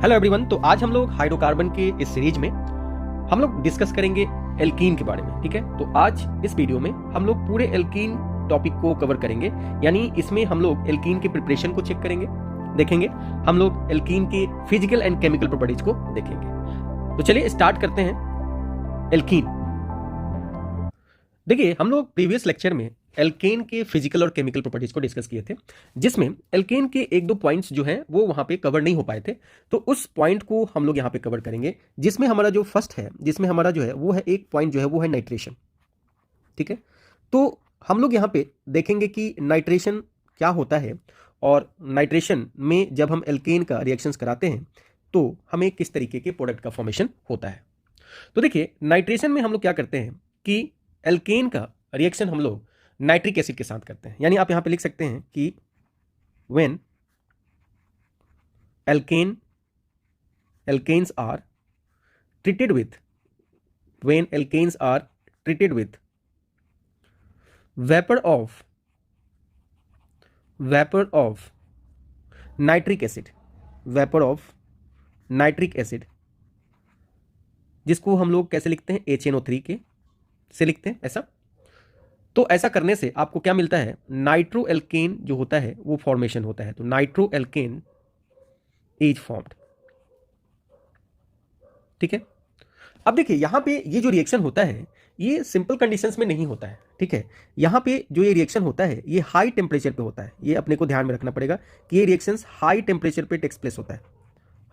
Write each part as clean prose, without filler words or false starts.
Hello everyone. तो आज हम लोग हाइड्रोकार्बन के इस सीरीज में हम लोग डिस्कस करेंगे एल्कीन के बारे में। ठीक है, तो आज इस वीडियो में हम लोग पूरे एल्कीन टॉपिक को कवर करेंगे, यानी इसमें हम लोग एल्कीन के प्रिपरेशन को चेक करेंगे, देखेंगे हम लोग एल्कीन के फिजिकल एंड केमिकल प्रॉपर्टीज को देखेंगे। तो चलिए स्टार्ट करते हैं एल्कीन। देखिए, हम लोग प्रीवियस लेक्चर में एल्केन के फिजिकल और केमिकल प्रॉपर्टीज को डिस्कस किए थे, जिसमें एल्केन के एक दो पॉइंट्स जो हैं वो वहां पे कवर नहीं हो पाए थे। तो उस पॉइंट को हम लोग यहां पे कवर करेंगे, जिसमें हमारा जो फर्स्ट है, जिसमें हमारा जो है वो है एक पॉइंट जो है वो है नाइट्रेशन। ठीक है, तो हम लोग यहां पे देखेंगे कि नाइट्रेशन क्या होता है और नाइट्रेशन में जब हम एल्केन का रिएक्शंस कराते हैं तो हमें किस तरीके के प्रोडक्ट का फॉर्मेशन होता है। तो देखिए, नाइट्रेशन में हम लोग क्या करते हैं कि एल्केन का रिएक्शन हम लोग नाइट्रिक एसिड के साथ करते हैं, यानी आप यहां पे लिख सकते हैं कि when alkanes are treated with vapour of nitric acid, जिसको हम लोग कैसे लिखते हैं, HNO3 के से लिखते हैं ऐसा। तो ऐसा करने से आपको क्या मिलता है, नाइट्रो एल्केन जो होता है वो फॉर्मेशन होता है। तो नाइट्रो एल्केन इज फॉर्म्ड। ठीक है, अब देखिए यहां पे ये जो रिएक्शन होता है ये सिंपल कंडीशंस में नहीं होता है। ठीक है, यहां पे जो ये रिएक्शन होता है ये हाई टेम्परेचर पे होता है। ये अपने को ध्यान में रखना पड़ेगा कि ये रिएक्शंस हाई टेम्परेचर पे टेक्स प्लेस होता है,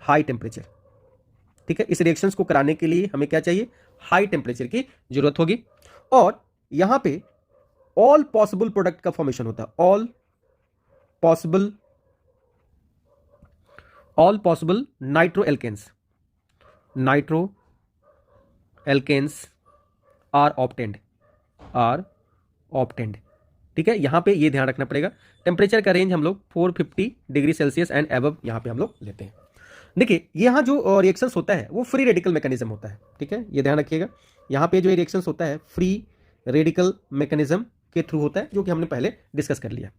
हाई टेम्परेचर। ठीक है, इस रिएक्शंस को कराने के लिए हमें क्या चाहिए, हाई टेम्परेचर की जरूरत होगी। और यहां पे ऑल पॉसिबल प्रोडक्ट का फॉर्मेशन होता है, all possible nitro alkanes are obtained. ठीक है, यहां पे ये ध्यान रखना पड़ेगा। टेम्परेचर का रेंज हम लोग 450 डिग्री सेल्सियस एंड एबव यहां पे हम लोग लेते हैं। देखिए, यहां जो रिएक्शंस होता है वो फ्री रेडिकल मैकेनिज्म होता है। ठीक है, ये ध्यान रखिएगा, यहां पे जो रिएक्शंस होता है फ्री रेडिकल मैकेनिज्म के थ्रू होता है, जो कि हमने पहले डिस्कस कर लिया।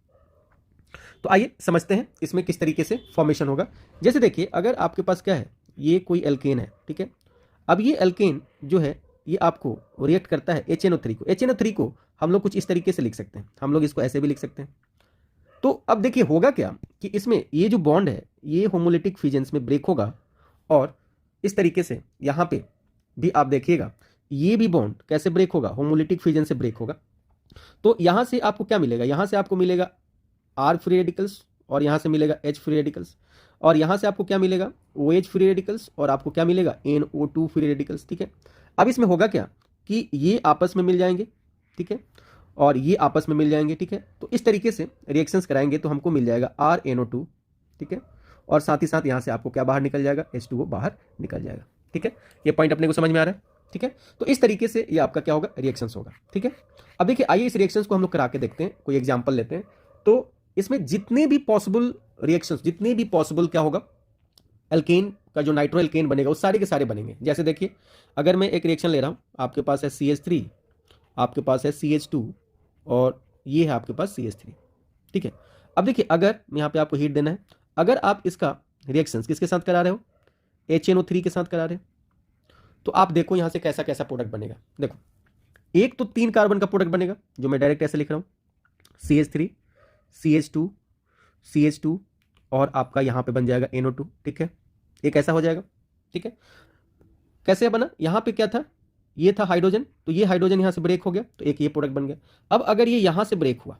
तो आइए समझते हैं इसमें किस तरीके से फॉर्मेशन होगा। जैसे देखिए, अगर आपके पास क्या है, ये कोई एल्केन है। ठीक है, अब ये एल्केन जो है ये आपको रिएक्ट करता है HNO3 को हम लोग कुछ इस तरीके से लिख सकते हैं, हम लोग इसको ऐसे भी लिख सकते हैं। तो अब देखिए होगा क्या कि इसमें ये जो बॉन्ड है ये होमोलिटिक फिजन्स में ब्रेक होगा, और इस तरीके से यहाँ पे भी आप देखिएगा ये भी बॉन्ड कैसे ब्रेक होगा, होमोलिटिक फिजन से ब्रेक होगा। तो यहां से आपको क्या मिलेगा, यहां से आपको मिलेगा R फ्री रेडिकल्स और यहां से मिलेगा H फ्री रेडिकल्स, और यहां से आपको क्या मिलेगा, OH फ्री रेडिकल्स, और आपको क्या मिलेगा, NO2 फ्री रेडिकल्स। ठीक है, अब इसमें होगा क्या कि ये आपस में मिल जाएंगे। ठीक है, और ये आपस में मिल जाएंगे। ठीक है, तो इस तरीके से रिएक्शंस कराएंगे तो हमको मिल जाएगा RNO2। ठीक है, और साथ ही साथ यहां से आपको क्या बाहर निकल जाएगा, H2O बाहर निकल जाएगा। ठीक है, ये पॉइंट अपने को समझ में आ रहा है। ठीक है, तो इस तरीके से ये आपका क्या होगा, रिएक्शंस होगा। ठीक है, अब देखिए आइए इस रिएक्शंस को हम लोग करा के देखते हैं, कोई एग्जांपल लेते हैं। तो इसमें जितने भी पॉसिबल रिएक्शंस, जितने भी पॉसिबल क्या होगा, एल्केन का जो नाइट्रो एल्केन बनेगा वो सारे के सारे बनेंगे। जैसे देखिए, अगर मैं एक रिएक्शन ले रहा हूं, आपके पास है CH3, आपके पास है CH2, और ये है आपके पास CH3। ठीक है, अब देखिए अगर यहां पे आपको हीट देना है, अगर आप इसका रिएक्शंस किसके साथ करा रहे हो, HNO3 के साथ करा रहे हो, तो आप देखो यहां से कैसा कैसा प्रोडक्ट बनेगा। देखो, एक तो 3 कार्बन का प्रोडक्ट बनेगा, जो मैं डायरेक्ट ऐसे लिख रहा हूं, CH3 CH2 और आपका यहां पे बन जाएगा NO2। ठीक है, एक ऐसा हो जाएगा। ठीक है, कैसे बना, यहां पे क्या था, ये था हाइड्रोजन, तो ये हाइड्रोजन यहां से ब्रेक हो गया तो एक ये प्रोडक्ट बन गया। अब अगर ये यहां से ब्रेक हुआ,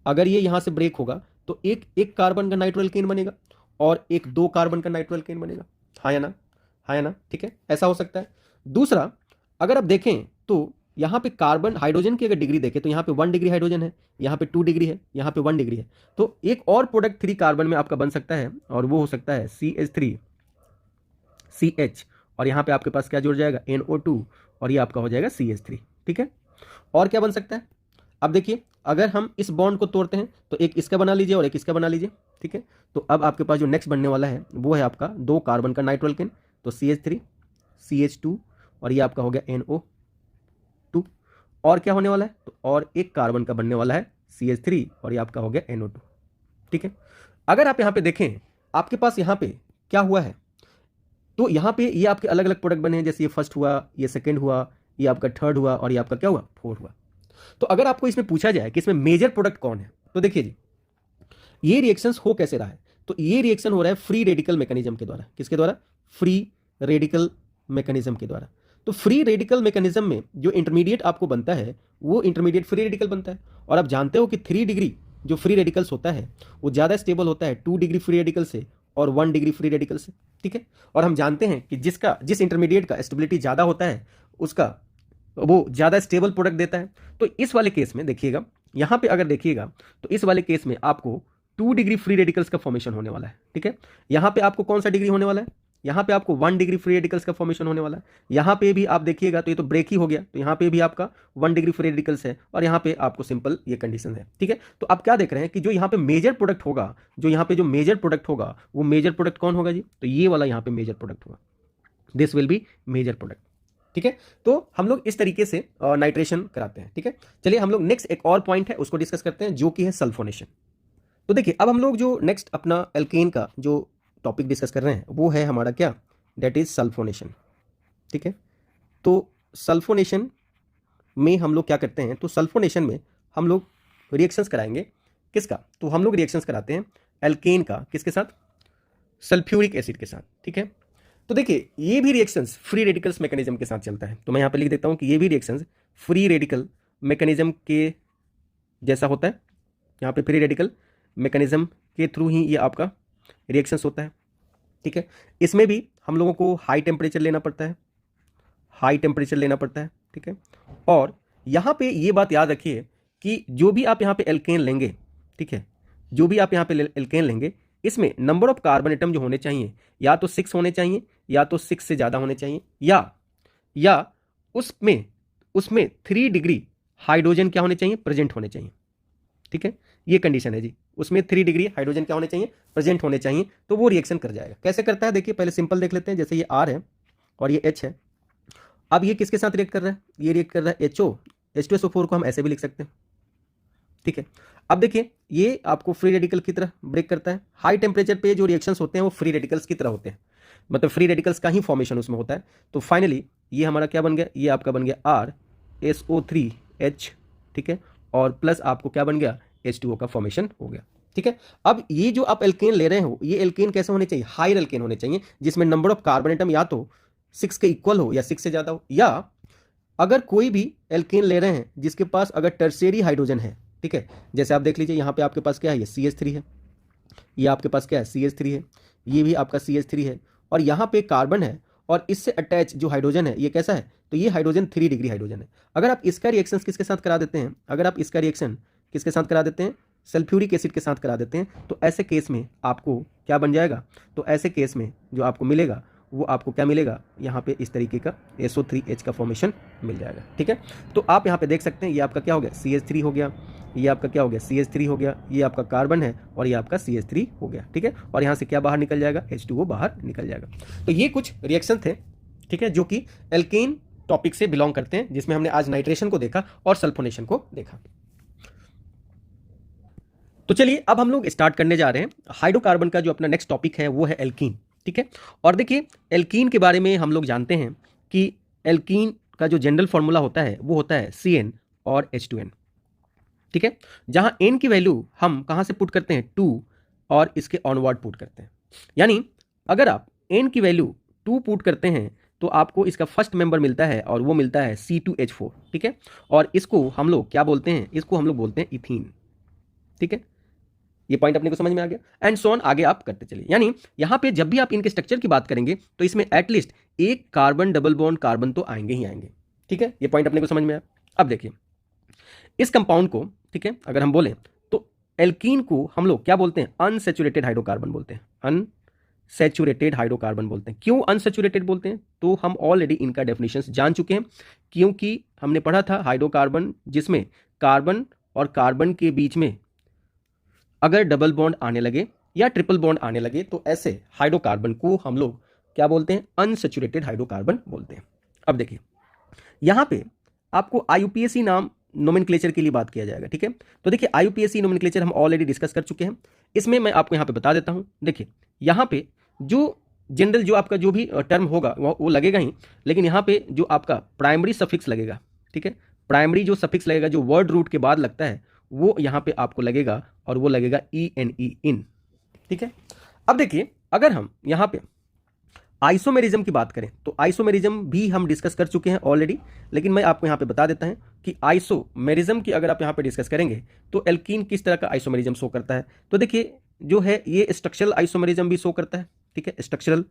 अगर ये यहां से ब्रेक होगा तो एक कार्बन का नाइट्रो एल्केन बनेगा और एक 2 कार्बन का नाइट्रो एल्केन बनेगा। हाँ या ना, हाँ या ना। ठीक है, ऐसा हो सकता है। दूसरा, अगर आप देखें तो यहां पे कार्बन हाइड्रोजन की अगर डिग्री देखें तो यहां पे 1 डिग्री हाइड्रोजन है, यहां पे 2 डिग्री है, यहां पे 1 डिग्री है। तो एक और प्रोडक्ट 3 कार्बन में आपका बन सकता है, और वो हो सकता है CH3CH, और यहां पे आपके पास क्या जुड़ जाएगा, NO2, और ये आपका हो जाएगा CH3। ठीक है, और क्या बन सकता है, अब देखिए अगर हम इस बॉन्ड को तोड़ते हैं तो एक इसका बना लीजिए और एक इसका बना लीजिए। ठीक है, तो अब आपके पास जो नेक्स्ट बनने वाला है वो है आपका 2 कार्बन का नाइट्रो एल्केन, तो CH3 CH2, और ये आपका हो गया NO2। और क्या होने वाला है, तो और एक कार्बन का बनने वाला है CH3, और ये आपका हो गया NO2। ठीक है, अगर आप यहां पे देखें, आपके पास यहां पे क्या हुआ है, तो यहाँ पे ये आपके अलग अलग प्रोडक्ट बने हैं, जैसे ये फर्स्ट हुआ, ये सेकंड हुआ, ये आपका थर्ड हुआ और ये आपका क्या हुआ, फोर्थ हुआ। तो अगर आपको इसमें पूछा जाए कि इसमें मेजर प्रोडक्ट कौन है, तो देखिए जी ये रिएक्शंस हो कैसे रहा है, तो ये रिएक्शन हो रहा है फ्री रेडिकल मैकेनिज्म के द्वारा। किसके द्वारा? फ्री रेडिकल मैकेनिज्म के द्वारा। तो फ्री रेडिकल मैकेनिज्म में जो इंटरमीडिएट आपको बनता है वो इंटरमीडिएट फ्री रेडिकल बनता है। और आप जानते हो कि 3 डिग्री जो फ्री रेडिकल्स होता है वो ज़्यादा स्टेबल होता है 2 डिग्री फ्री रेडिकल से और 1 डिग्री फ्री रेडिकल से, ठीक है। और हम जानते हैं कि जिस इंटरमीडिएट का स्टेबिलिटी ज़्यादा होता है उसका वो ज़्यादा स्टेबल प्रोडक्ट देता है। तो इस वाले केस में देखिएगा, यहाँ पे अगर देखिएगा तो इस वाले केस में आपको 2 डिग्री फ्री रेडिकल्स का फॉर्मेशन होने वाला है, ठीक है। यहाँ पे आपको कौन सा डिग्री होने वाला है? यहाँ पे आपको 1 डिग्री फ्री रेडिकल्स का फॉर्मेशन होने वाला है। यहाँ पे भी आप देखिएगा तो ये तो ब्रेक ही हो गया, तो यहाँ पे भी आपका 1 डिग्री फ्री रेडिकल्स है और यहाँ पे आपको सिंपल ये कंडीशन है, ठीक है। तो आप क्या देख रहे हैं कि जो यहाँ पे मेजर प्रोडक्ट होगा, जो मेजर प्रोडक्ट होगा वो मेजर प्रोडक्ट कौन होगा जी? तो ये वाला यहाँ पे मेजर प्रोडक्ट होगा, this will be major product, ठीक है। तो हम लोग इस तरीके से नाइट्रेशन कराते हैं, ठीक है। चलिए हम लोग नेक्स्ट एक और पॉइंट है उसको डिस्कस करते हैं जो कि है सल्फोनेशन। तो देखिए अब हम लोग जो नेक्स्ट अपना एल्केन का जो टॉपिक डिस्कस कर रहे हैं वो है हमारा क्या, दैट इज सल्फोनेशन, ठीक है। तो सल्फोनेशन में हम लोग क्या करते हैं, तो सल्फोनेशन में हम लोग रिएक्शंस कराएंगे किसका, तो हम लोग रिएक्शंस कराते हैं एल्केन का किसके साथ, सल्फ्यूरिक एसिड के साथ, ठीक है। तो देखिए ये भी रिएक्शंस फ्री रेडिकल्स मैकेनिज्म के साथ चलता है, तो मैं यहाँ पे लिख देता हूँ कि ये भी रिएक्शंस फ्री रेडिकल मैकेनिज्म के जैसा होता है। यहाँ पे फ्री रेडिकल मैकेनिज्म के थ्रू ही ये आपका रिएक्शंस होता है, ठीक है। इसमें भी हम लोगों को हाई टेम्परेचर लेना पड़ता है, ठीक है। और यहाँ पे ये बात याद रखिए कि जो भी आप यहाँ पे एल्केन लेंगे, ठीक है, जो भी आप यहाँ पे एल्केन लेंगे इसमें नंबर ऑफ कार्बन एटम जो होने चाहिए या तो 6 होने चाहिए या तो 6 से ज़्यादा होने चाहिए या उसमें 3 डिग्री हाइड्रोजन क्या होने चाहिए, प्रेजेंट होने चाहिए, ठीक है। ये कंडीशन है जी, उसमें 3 डिग्री हाइड्रोजन क्या होने चाहिए, प्रेजेंट होने चाहिए, तो वो रिएक्शन कर जाएगा। कैसे करता है देखिए, पहले सिंपल देख लेते हैं। जैसे ये R है और ये H है, अब ये किसके साथ रिएक्ट कर रहा है, ये रिएक्ट कर रहा है H2SO4 को हम ऐसे भी लिख सकते हैं, ठीक है। अब देखिए ये आपको फ्री रेडिकल की तरह ब्रेक करता है। हाई टेम्परेचर पे जो रिएक्शंस होते हैं वो फ्री रेडिकल्स की तरह होते हैं, मतलब फ्री रेडिकल्स का ही फॉर्मेशन उसमें होता है। तो फाइनली ये हमारा क्या बन गया, ये आपका बन गया RSO3H, ठीक है, और प्लस आपको क्या बन गया, H2O का फॉर्मेशन हो गया, ठीक है। अब ये जो आप एल्केन ले रहे हो ये एल्केन कैसे होने चाहिए, हायर एल्केन होने चाहिए जिसमें नंबर ऑफ कार्बन एटम या तो 6 के इक्वल हो या 6 से ज़्यादा हो, या अगर कोई भी एल्केन ले रहे हैं जिसके पास अगर टर्शियरी हाइड्रोजन है, ठीक है। जैसे आप देख लीजिए यहाँ पे आपके पास क्या है, ये CH3 है, ये आपके पास क्या है CH3 है, ये भी आपका CH3 है और यहाँ पे कार्बन है और इससे अटैच जो हाइड्रोजन है ये कैसा है, तो ये हाइड्रोजन 3 डिग्री हाइड्रोजन है। अगर आप इसका रिएक्शन किसके साथ करा देते हैं, अगर आप इसका रिएक्शन किसके साथ करा देते हैं, सल्फ्यूरिक एसिड के साथ करा देते हैं, तो ऐसे केस में आपको क्या बन जाएगा, तो ऐसे केस में जो आपको मिलेगा वो आपको क्या मिलेगा, यहाँ पे इस तरीके का SO3H का फॉर्मेशन मिल जाएगा, ठीक है। तो आप यहाँ पे देख सकते हैं ये आपका क्या हो गया, CH3 हो गया, ये आपका क्या हो गया, CH3 हो गया, ये आपका कार्बन है और ये आपका CH3 हो गया, ठीक है। और यहाँ से क्या बाहर निकल जाएगा, H2O बाहर निकल जाएगा। तो ये कुछ रिएक्शन थे, ठीक है, जो कि एल्केन टॉपिक से बिलोंग करते हैं, जिसमें हमने आज नाइट्रेशन को देखा और सल्फोनेशन को देखा। तो चलिए अब हम लोग स्टार्ट करने जा रहे हैं हाइड्रोकार्बन का जो अपना नेक्स्ट टॉपिक है वो है एल्कीन, ठीक है। और देखिए एल्कीन के बारे में हम लोग जानते हैं कि एल्कीन का जो जनरल फॉर्मूला होता है वो होता है CN और H2N, ठीक है। जहां N की वैल्यू हम कहां से पुट करते हैं, 2 और इसके ऑनवर्ड पुट करते हैं। यानी अगर आप N की वैल्यू 2 पुट करते हैं तो आपको इसका फर्स्ट मेंबर मिलता है और वो मिलता है C2H4, ठीक है। और इसको हम लोग क्या बोलते हैं, इसको हम लोग बोलते हैं इथीन, ठीक है। ये पॉइंट अपने को समझ में आ गया एंड सो ऑन, आगे आप करते चलिए। यानी यहां पे जब भी आप इनके स्ट्रक्चर की बात करेंगे तो इसमें एटलीस्ट एक कार्बन डबल बॉन्ड कार्बन तो आएंगे ही आएंगे, ठीक है। ये पॉइंट अपने को समझ में आया। अब देखिए इस कंपाउंड को, ठीक है, अगर हम बोले तो एल्कीन को हम लोग क्या बोलते हैं, अनसैचुरेटेड हाइड्रोकार्बन बोलते हैं, अनसैचुरेटेड हाइड्रोकार्बन बोलते हैं। क्यों अनसैचुरेटेड बोलते हैं, तो हम ऑलरेडी इनका डेफिनेशन जान चुके हैं, क्योंकि हमने पढ़ा था हाइड्रोकार्बन जिसमें कार्बन और कार्बन के बीच में अगर डबल बॉन्ड आने लगे या ट्रिपल बॉन्ड आने लगे तो ऐसे हाइड्रोकार्बन को हम लोग क्या बोलते हैं, अनसैचुरेटेड हाइड्रोकार्बन बोलते हैं। अब देखिए यहां पे आपको IUPAC नाम नोमेनक्लेचर के लिए बात किया जाएगा, ठीक है। तो देखिए IUPAC नोमेनक्लेचर हम ऑलरेडी डिस्कस कर चुके हैं, इसमें मैं आपको यहां पे बता देता हूं। देखिए यहां पे जो जनरल जो आपका जो भी टर्म होगा वो लगेगा ही, लेकिन यहाँ पे जो आपका प्राइमरी सफिक्स लगेगा, ठीक है, प्राइमरी जो सफिक्स लगेगा जो वर्ड रूट के बाद लगता है वो यहाँ पे आपको लगेगा, और वो लगेगा ENE इन, ठीक है। अब देखिए अगर हम यहाँ पे आइसोमेरिज्म की बात करें तो आइसोमेरिज्म भी हम डिस्कस कर चुके हैं ऑलरेडी, लेकिन मैं आपको यहाँ पे बता देता हूँ कि आइसोमेरिज्म की अगर आप यहाँ पे डिस्कस करेंगे तो एल्कीन किस तरह का आइसोमेरिज्म शो करता है। तो देखिए जो है ये स्ट्रक्चरल आइसोमेरिज्म भी शो करता है, ठीक है, स्ट्रक्चरल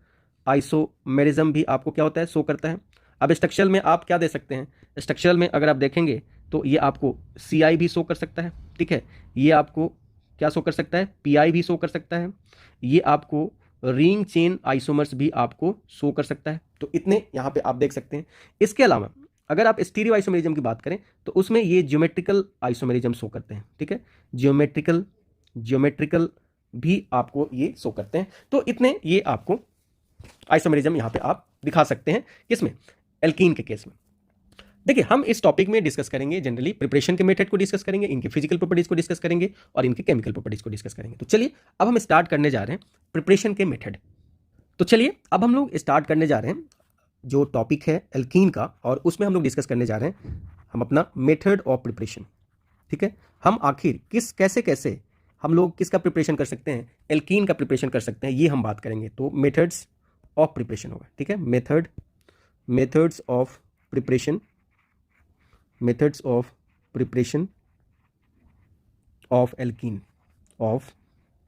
आइसोमेरिज्म भी आपको क्या होता है, शो करता है। अब स्ट्रक्चरल में आप क्या दे सकते हैं, स्ट्रक्चरल में अगर आप देखेंगे तो ये आपको CI भी शो कर सकता है, ठीक है, ये आपको क्या शो कर सकता है, PI भी शो कर सकता है, ये आपको रिंग चेन आइसोमर्स भी आपको शो कर सकता है। तो इतने यहाँ पे आप देख सकते हैं। इसके अलावा अगर आप स्टीरियो आइसोमेरिज्म की बात करें तो उसमें ये ज्योमेट्रिकल आइसोमेरिज्म शो करते हैं, ठीक है, ज्योमेट्रिकल भी आपको ये शो करते हैं। तो इतने ये आपको आइसोमेरिज्म यहाँ पे आप दिखा सकते हैं, किसमें, एल्कीन के केस में। देखिए हम इस टॉपिक में डिस्कस करेंगे जनरली प्रिपरेशन के मेथड को डिस्कस करेंगे, इनके फिजिकल प्रॉपर्टीज को डिस्कस करेंगे और इनके केमिकल प्रॉपर्टीज को डिस्कस करेंगे। तो चलिए अब हम स्टार्ट करने जा रहे हैं प्रिपरेशन के मेथड। तो चलिए अब हम लोग स्टार्ट करने जा रहे हैं जो टॉपिक है एल्कीन का, और उसमें हम लोग डिस्कस करने जा रहे हैं हम अपना मेथड ऑफ प्रिपरेशन, ठीक है। हम आखिर कैसे हम लोग किसका प्रिपरेशन कर सकते हैं, एल्कीन का प्रिपरेशन कर सकते हैं, ये हम बात करेंगे। तो मेथड्स ऑफ प्रिपरेशन होगा, ठीक है, methods of preparation of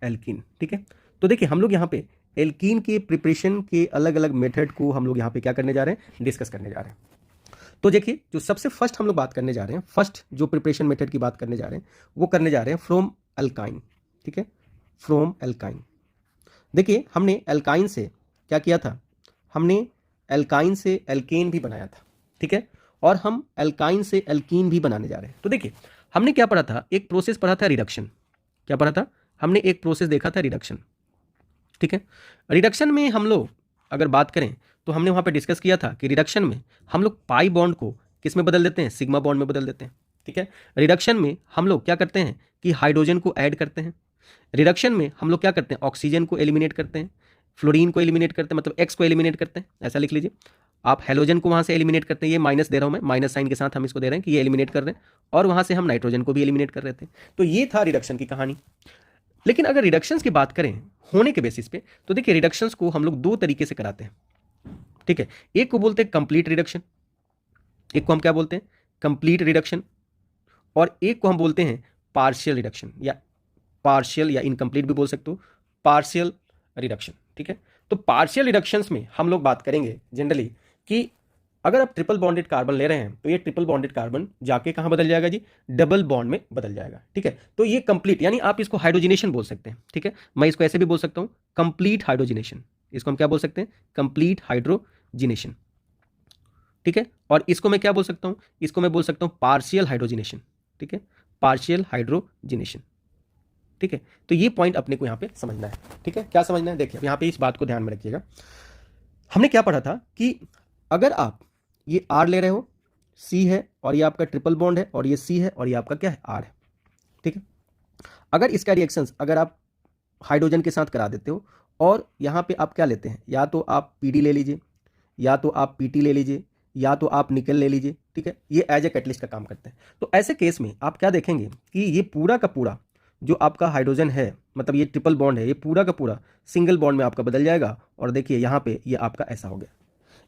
alkene, ठीक है। तो देखिए हम लोग यहाँ पे एल्कीन के प्रिपरेशन के अलग अलग मेथड को हम लोग यहाँ पे क्या करने जा रहे हैं, डिस्कस करने जा रहे हैं। तो देखिए जो सबसे फर्स्ट हम लोग बात करने जा रहे हैं, फर्स्ट जो प्रिपरेशन मेथड की बात करने जा रहे हैं वो करने जा रहे हैं फ्रॉम अल्काइन, ठीक है, फ्रॉम अल्काइन। देखिए हमने अल्काइन से क्या किया था, हमने अल्काइन से एल्केन भी बनाया था, ठीक है, और हम अल्काइन से एल्कीन भी बनाने जा रहे हैं। तो देखिए हमने क्या पढ़ा था, एक प्रोसेस पढ़ा था रिडक्शन। क्या पढ़ा था, हमने एक प्रोसेस देखा था रिडक्शन, ठीक है। रिडक्शन में हम लोग अगर बात करें तो हमने वहाँ पे डिस्कस किया था कि रिडक्शन में हम लोग पाई बॉन्ड को किस में बदल देते हैं, सिग्मा बॉन्ड में बदल देते हैं, ठीक है। रिडक्शन में हम लोग क्या करते हैं कि हाइड्रोजन को ऐड करते हैं। रिडक्शन में हम लोग क्या करते हैं, ऑक्सीजन को एलिमिनेट करते हैं, फ्लोरीन को एलिमिनेट करते हैं, मतलब एक्स को एलिमिनेट करते हैं, ऐसा लिख लीजिए। आप हेलोजन को वहाँ से एलिमिनेट करते हैं, ये माइनस दे रहा हूँ मैं, माइनस साइन के साथ हम इसको दे रहे हैं कि ये एलिमिनेट कर रहे हैं, और वहाँ से हम नाइट्रोजन को भी एलिमिनेट कर रहे थे। तो ये था रिडक्शन की कहानी। लेकिन अगर रिडक्शंस की बात करें होने के बेसिस पे, तो देखिए रिडक्शंस को हम लोग दो तरीके से कराते हैं, ठीक है। एक को बोलते हैं कंप्लीट रिडक्शन, एक को हम क्या बोलते हैं, कंप्लीट रिडक्शन, और एक को हम बोलते हैं पार्शियल रिडक्शन, या पार्शियल या इनकम्प्लीट भी बोल सकते हो, पार्शियल रिडक्शन, ठीक है। तो पार्शियल रिडक्शंस में हम लोग बात करेंगे जनरली कि अगर आप ट्रिपल बॉन्डेड कार्बन ले रहे हैं तो ये ट्रिपल बॉन्डेड कार्बन जाके कहाँ बदल जाएगा जी, डबल बॉन्ड में बदल जाएगा, ठीक है। तो ये कंप्लीट, यानी आप इसको हाइड्रोजिनेशन बोल सकते हैं, ठीक है। मैं इसको ऐसे भी बोल सकता हूँ कंप्लीट हाइड्रोजिनेशन, इसको हम क्या बोल सकते हैं, कंप्लीट हाइड्रोजिनेशन, ठीक है। और इसको मैं क्या बोल सकता हूँ, इसको मैं बोल सकता हूँ पार्शियल हाइड्रोजिनेशन, ठीक है, पार्शियल हाइड्रोजिनेशन, ठीक है। तो ये पॉइंट अपने को यहाँ पे समझना है, ठीक है। क्या समझना है, देखिए यहाँ पे इस बात को ध्यान में रखिएगा। हमने क्या पढ़ा था कि अगर आप ये R ले रहे हो, C है और ये आपका ट्रिपल बॉन्ड है, और ये C है और ये आपका क्या है, R है, ठीक है। अगर इसका रिएक्शंस अगर आप हाइड्रोजन के साथ करा देते हो, और यहाँ पे आप क्या लेते हैं, या तो आप PD ले लीजिए, या तो आप PT ले लीजिए, या तो आप निकल ले लीजिए, ठीक है, ये एज ए कैटलिस्ट का काम करते हैं। तो ऐसे केस में आप क्या देखेंगे कि ये पूरा का पूरा जो आपका हाइड्रोजन है, मतलब ये ट्रिपल बॉन्ड है, ये पूरा का पूरा सिंगल बॉन्ड में आपका बदल जाएगा, और देखिए यहाँ पे ये आपका ऐसा हो गया।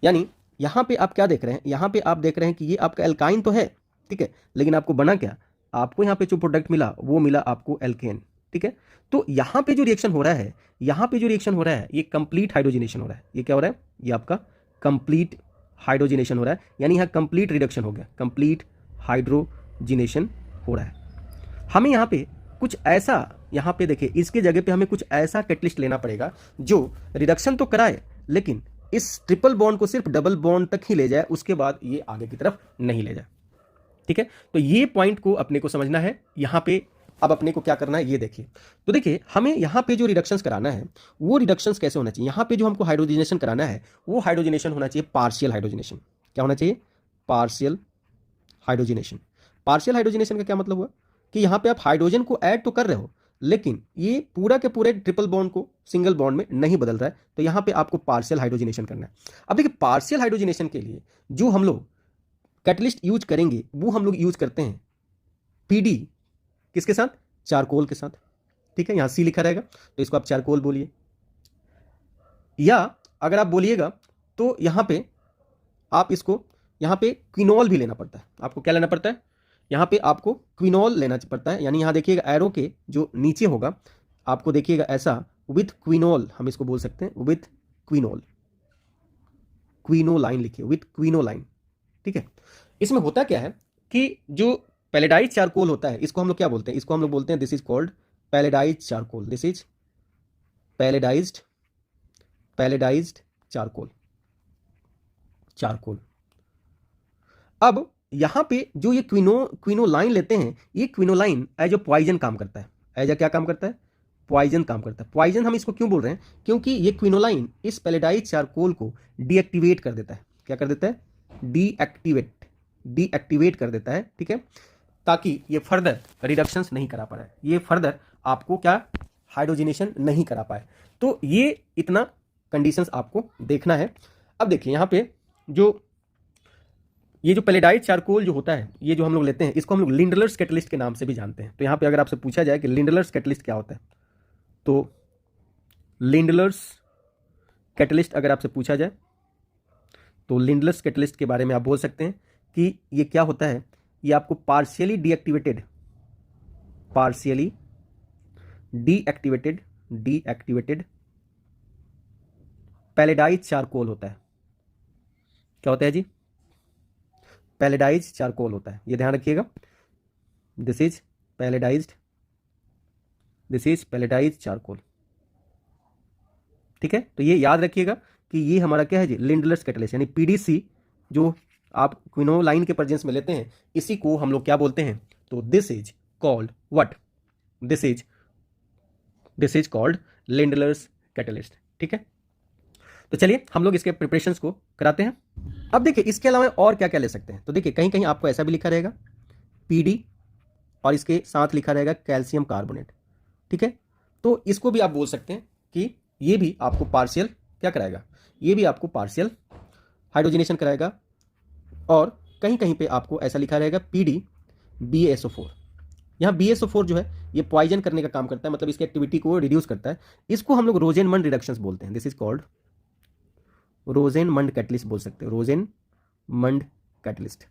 यानी यहाँ पे आप क्या देख रहे हैं, यहाँ पे आप देख रहे हैं कि ये आपका एल्काइन तो है, ठीक है, लेकिन आपको बना क्या, आपको यहाँ पे जो प्रोडक्ट मिला वो मिला आपको एल्केन, ठीक है। तो यहाँ पे जो रिएक्शन हो रहा है, यहाँ पे जो रिएक्शन हो रहा है, ये कंप्लीट हाइड्रोजिनेशन हो रहा है। ये क्या हो रहा है, ये आपका कंप्लीट हाइड्रोजिनेशन हो रहा है, यानी यहाँ कंप्लीट रिडक्शन हो गया, कंप्लीट हाइड्रोजिनेशन हो रहा है। हमें यहाँ पे कुछ ऐसा, यहाँ पे देखिए इसके जगह पे हमें कुछ ऐसा कैटलिस्ट लेना पड़ेगा जो रिडक्शन तो कराए लेकिन इस ट्रिपल बॉन्ड को सिर्फ डबल बॉन्ड तक ही ले जाए, उसके बाद ये आगे की तरफ नहीं ले जाए, ठीक है। तो ये पॉइंट को अपने को समझना है। यहाँ पे अब अपने को क्या करना है ये देखिए। तो देखिए हमें यहाँ पे जो रिडक्शंस कराना है वो रिडक्शंस कैसे होना चाहिए, यहाँ पे जो हमको हाइड्रोजिनेशन कराना है वो हाइड्रोजिनेशन होना चाहिए पार्शियल हाइड्रोजिनेशन। क्या होना चाहिए, पार्शियल हाइड्रोजिनेशन। पार्शियल हाइड्रोजिनेशन का क्या मतलब हुआ कि यहाँ पे आप हाइड्रोजन को ऐड तो कर रहे हो, लेकिन ये पूरा के पूरे ट्रिपल बॉन्ड को सिंगल बॉन्ड में नहीं बदल रहा है, तो यहां पे आपको पार्शियल हाइड्रोजनेशन करना है। अब देखिए पार्शियल हाइड्रोजनेशन के लिए जो हम लोग कैटलिस्ट यूज करेंगे वो हम लोग यूज करते हैं पीडी किसके साथ, चारकोल के साथ। ठीक है, यहां सी लिखा रहेगा तो इसको आप चारकोल बोलिए, या अगर आप बोलिएगा तो यहां पे आप इसको, यहां पे क्विनोल भी लेना पड़ता है। आपको क्या लेना पड़ता है, यहां पे आपको क्विनोल लेना पड़ता है। यानी यहां देखिएगा एरो के जो नीचे होगा आपको देखिएगा ऐसा विथ क्विनोल, हम इसको बोल सकते हैं विथ क्विनोल, क्विनोलाइन लिखिए, विथ क्विनोलाइन। ठीक है, इसमें होता क्या है कि जो पैलेडाइज चारकोल होता है इसको हम लोग क्या बोलते हैं, इसको हम लोग बोलते हैं this is called palladise charcoal, this is palladised charcoal, charcoal. अब यहां पे जो ये क्विनोलाइन लेते हैं, ये क्विनोलाइन एज अ पॉइजन काम करता है। एज अ क्या काम करता है, पॉइजन काम करता है। पॉइजन हम इसको क्यों बोल रहे हैं, क्योंकि ये क्विनोलाइन इस पैलेडाइज चारकोल को डीएक्टिवेट कर देता है। क्या कर देता है, डीएक्टिवेट कर देता है। ठीक है, ताकि ये फर्दर रिडक्शंस नहीं करा पाए, ये फर्दर आपको क्या हाइड्रोजनेशन नहीं करा पाए। तो ये इतना कंडीशंस आपको देखना है। अब देखिए यहाँ पे ये जो पैलेडाइज चारकोल जो होता है, ये जो हम लोग लेते हैं, इसको हम लोग लिंडलर्स कैटलिस्ट के नाम से भी जानते हैं। तो यहाँ पे अगर आपसे पूछा जाए कि लिंडलर्स कैटलिस्ट क्या होता है, तो लिंडलर्स कैटलिस्ट अगर आपसे पूछा जाए तो लिंडलर्स कैटलिस्ट के बारे में आप बोल सकते हैं कि ये क्या होता है, ये आपको पार्शियली डीएक्टिवेटेड पैलेडाइज चारकोल होता है। क्या होता है जी, पैलेडाइज चारकोल होता है, ये ध्यान रखिएगा। This is palladise charcoal. ठीक है, तो ये याद रखिएगा कि ये हमारा क्या है जी, लिंडलर्स कैटलिस्ट यानी पीडीसी, जो आप क्विनोलाइन के प्रेजेंस में लेते हैं, इसी को हम लोग क्या बोलते हैं, तो this is called what, this is called Lindlar's catalyst. ठीक है, तो चलिए हम लोग इसके प्रिपरेशंस को कराते हैं। अब देखिए इसके अलावा और क्या क्या ले सकते हैं, तो देखिए कहीं कहीं आपको ऐसा भी लिखा रहेगा पीडी और इसके साथ लिखा रहेगा कैल्शियम कार्बोनेट। ठीक है, तो इसको भी आप बोल सकते हैं कि ये भी आपको पार्शियल क्या कराएगा, ये भी आपको पार्शियल हाइड्रोजनेशन कराएगा। और कहीं कहीं पे आपको ऐसा लिखा रहेगा पीडी BaSO4। यहाँ BaSO4 जो है ये पॉइजन करने का काम करता है, मतलब इसकी एक्टिविटी को रिड्यूस करता है। इसको हम लोग रोजेनमंड रिडक्शंस बोलते हैं, दिस इज कॉल्ड रोजेनमंड कैटलिस्ट बोल सकते हैं, रोजेनमंड कैटलिस्ट।